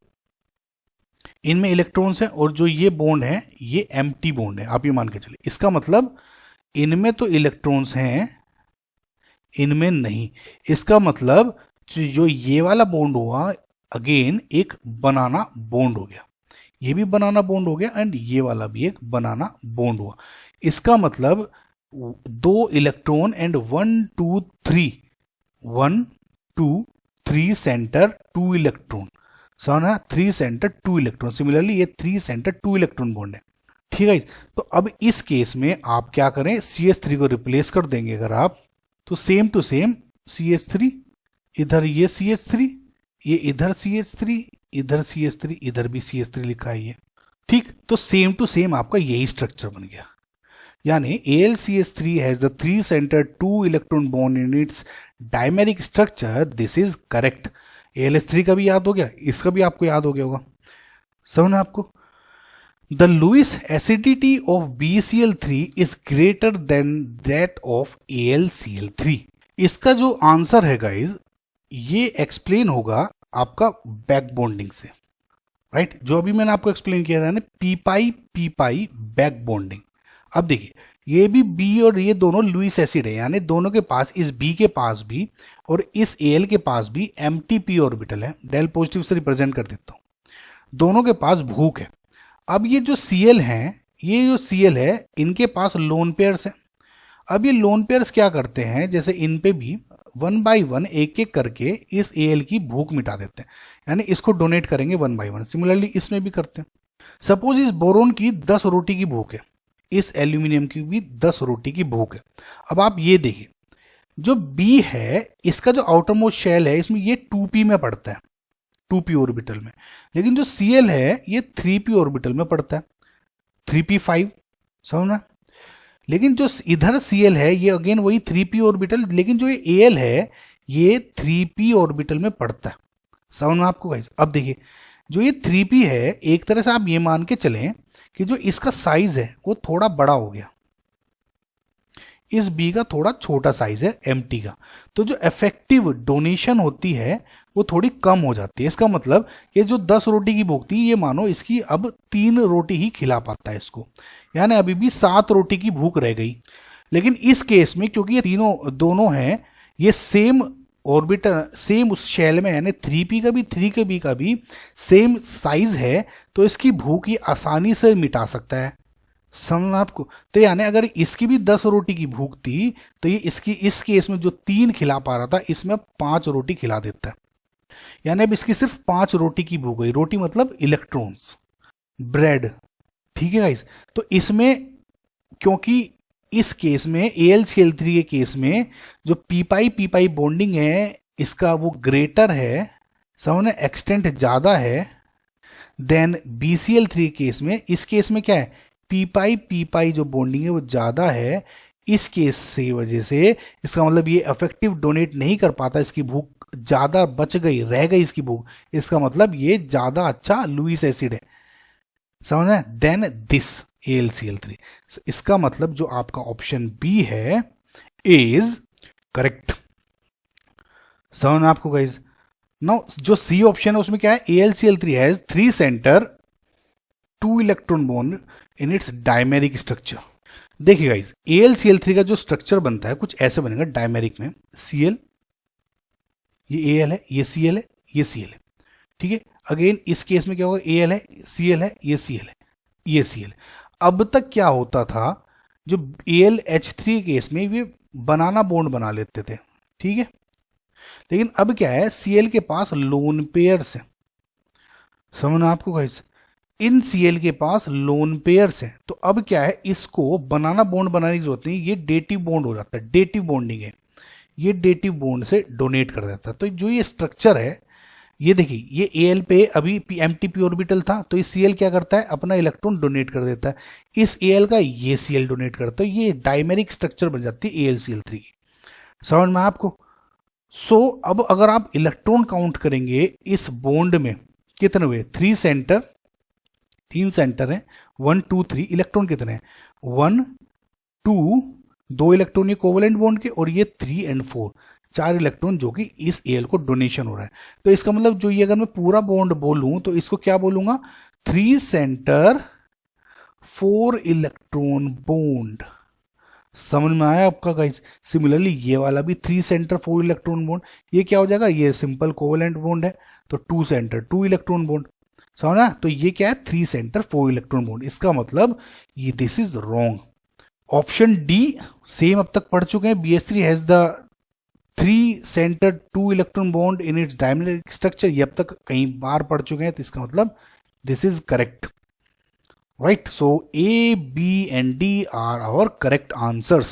इनमें इलेक्ट्रॉन्स हैं, और जो ये बॉन्ड है ये एम्प्टी बॉन्ड है, आप ये मान के चलिए। इसका मतलब इनमें तो इलेक्ट्रॉन्स हैं, इनमें नहीं। इसका मतलब जो ये वाला बॉन्ड हुआ, अगेन एक बनाना बॉन्ड हो गया, ये भी बनाना बॉन्ड हो गया एंड ये वाला भी एक बनाना बॉन्ड हुआ। इसका मतलब 2 इलेक्ट्रॉन एंड 1 2 3, 1 2 3 सेंटर 2 इलेक्ट्रॉन, समझना, 3 सेंटर 2 इलेक्ट्रॉन। सिमिलरली ये 3 सेंटर 2 इलेक्ट्रॉन बॉन्ड है, ठीक है। तो अब इस केस में आप क्या करें, CH3 को रिप्लेस कर देंगे अगर आप, तो सेम टू सेम CH3, इधर ये CH3, ये इधर CH3, इधर CH3, इधर भी CH3 लिखा है ये, ठीक। तो सेम टू सेम आपका यही स्ट्रक्चर बन गया, यानी AlCH3 has the 3 centre 2 electron bond in its dimeric structure, this is correct. AlH3 का भी याद हो गया, इसका भी आपको याद हो गया होगा, समझना आपको। The Lewis acidity of BCl3 is greater than that of AlCl3। इसका जो आंसर है गाइज, ये एक्सप्लेन होगा आपका बैक बॉन्डिंग से, राइट। जो अभी मैंने आपको एक्सप्लेन किया था ना, पी पाई बैक बॉन्डिंग। अब देखिए, ये भी बी और ये दोनों लुईस एसिड है, यानी दोनों के पास, इस बी के पास भी और इस Al के पास भी एम्प्टी ऑर्बिटल है। डेल पॉजिटिव से रिप्रेजेंट कर देता हूं, दोनों के पास भूख है। अब ये जो Cl हैं, ये जो Cl है, इनके पास लोन पेयर्स हैं। अब ये लोन पेयर्स क्या करते हैं, जैसे इन पे भी 1 बाई 1 एक एक करके इस Al की भूख मिटा देते हैं, यानी इसको डोनेट करेंगे 1 बाई 1। सिमिलरली इसमें भी करते हैं। सपोज इस बोरोन की 10 रोटी की भूख है, इस एल्यूमिनियम की भी 10 रोटी की भूख है। अब आप ये देखिए, जो B है, इसका जो आउटर मोस्ट शेल है, इसमें ये 2p में पड़ता है, 2p ऑर्बिटल में। लेकिन जो Cl है ये 3p ऑर्बिटल में पड़ता है, 3p5, समझना। लेकिन जो इधर Cl है ये अगेन वही 3p ऑर्बिटल, लेकिन जो ये Al है ये 3p ऑर्बिटल में पड़ता है, समझना आपको गाइस। अब देखिए, जो ये 3p है, एक तरह से आप ये मान के चलें कि जो इसका साइज है वो थोड़ा बड़ा हो गया, इस B का थोड़ा छोटा साइज है Mt का, तो जो इफेक्टिव डोनेशन होती है वो थोड़ी कम हो जाती है। इसका मतलब ये जो 10 रोटी की भूख थी, ये मानो इसकी अब 3 रोटी ही खिला पाता है इसको, यानी अभी भी 7 रोटी की भूख रह गई। लेकिन इस केस में क्योंकि ये तीनों दोनों हैं, ये सेम ऑर्बिटल, सेम उस शेल में, यानी 3p का भी 3b का भी सेम साइज है, तो इसकी भूख ये आसानी से मिटा सकता है, समझना आपको। तो यानी अगर इसकी भी 10 रोटी की भूख थी, तो ये इसकी इस केस में जो 3 खिला पा रहा था, इसमें 5 रोटी खिला देता है, यानी अब इसकी सिर्फ 5 रोटी की भूख हुई। रोटी मतलब इलेक्ट्रॉन्स, ब्रेड, ठीक है गाइस। तो इसमें क्योंकि इस केस में AlCl3 के केस में जो p बॉन्डिंग है, इसका वो ग्रेटर है, समझना, एक्सटेंट ज्यादा है देन BCl3 केस में। इस केस में क्या है, p जो बॉन्डिंग है वो ज्यादा है, इस केस से वजह से इसका मतलब ये इफेक्टिव डोनेट नहीं कर पाता, इसकी भूख ज्यादा बच गई, रह गई इसकी भूख, इसका मतलब ये ज्यादा अच्छा लुईस एसिड है, समझना, देन दिस AlCl3। इसका मतलब जो आपका ऑप्शन बी है इज करेक्ट, समझना आपको गाइज। नाउ जो सी ऑप्शन है उसमें क्या है, AlCl3 has 3 centre 2 electron bond in its dimeric structure. देखिए गाइज, AlCl3 का जो स्ट्रक्चर बनता है कुछ ऐसे बनेगा डायमेरिक में, Cl, ये Al है, ये Cl है, ये Cl है, ठीक है। अगेन इस केस में क्या होगा, Al है, Cl है, ये Cl है, ये Cl। अब तक क्या होता था, जो AlH3 केस में ये बनाना बॉन्ड बना लेते थे, ठीक है। लेकिन अब क्या है, Cl के पास लोन पेयर्स है, समझना आपको गाइस, इन Cl के पास लोन पेयर्स है। तो अब क्या है, इसको बनाना बॉन्ड बनाने की जरूरत नहीं, ये डेटिव बॉन्ड हो जाता है, डेटिव बॉन्डिंग है, ये डेटिव बॉन्ड से डोनेट कर देता है। तो जो ये स्ट्रक्चर है, ये देखिए, ये Al पे अभी Mt ऑर्बिटल था, तो ये Cl क्या करता है, अपना इलेक्ट्रॉन डोनेट कर देता है, इस Al का ये Cl डोनेट करता है, ये डायमेरिक स्ट्रक्चर बन जाती है AlCl3 की, समझ में आपको। सो अब अगर आप इलेक्ट्रॉन काउंट करेंगे इस बॉन्ड में, कितने हुए, 3 सेंटर, 3 सेंटर है, 1 2 3, इलेक्ट्रॉन कितने हैं, 1 2, 2 इलेक्ट्रॉन ये कोवेलेंट बॉन्ड के, और ये 3 और 4, 4 इलेक्ट्रॉन जो कि इस Al को डोनेशन हो रहा है। तो इसका मतलब जो ये अगर मैं पूरा बॉन्ड बोलूं तो इसको क्या बोलूंगा, 3 सेंटर 4 इलेक्ट्रॉन बॉन्ड, समझ में आया आपका गाइस। सिमिलरली ये वाला भी 3 सेंटर 4 इलेक्ट्रॉन बॉन्ड, ये क्या हो जाएगा, ये सिंपल कोवेलेंट बॉन्ड है, तो 2 सेंटर 2 इलेक्ट्रॉन बॉन्ड, समझना। तो ये क्या है, 3 सेंटर 4 इलेक्ट्रॉन बॉन्ड, इसका मतलब ये this is wrong. Option D same अब तक पढ़ चुके हैं, BH3 has the 3 centre 2 electron bond in its diamond structure, ये अब तक कई बार पढ़ चुके हैं, तो इसका मतलब this is correct, right. So A, B and D are our correct answers.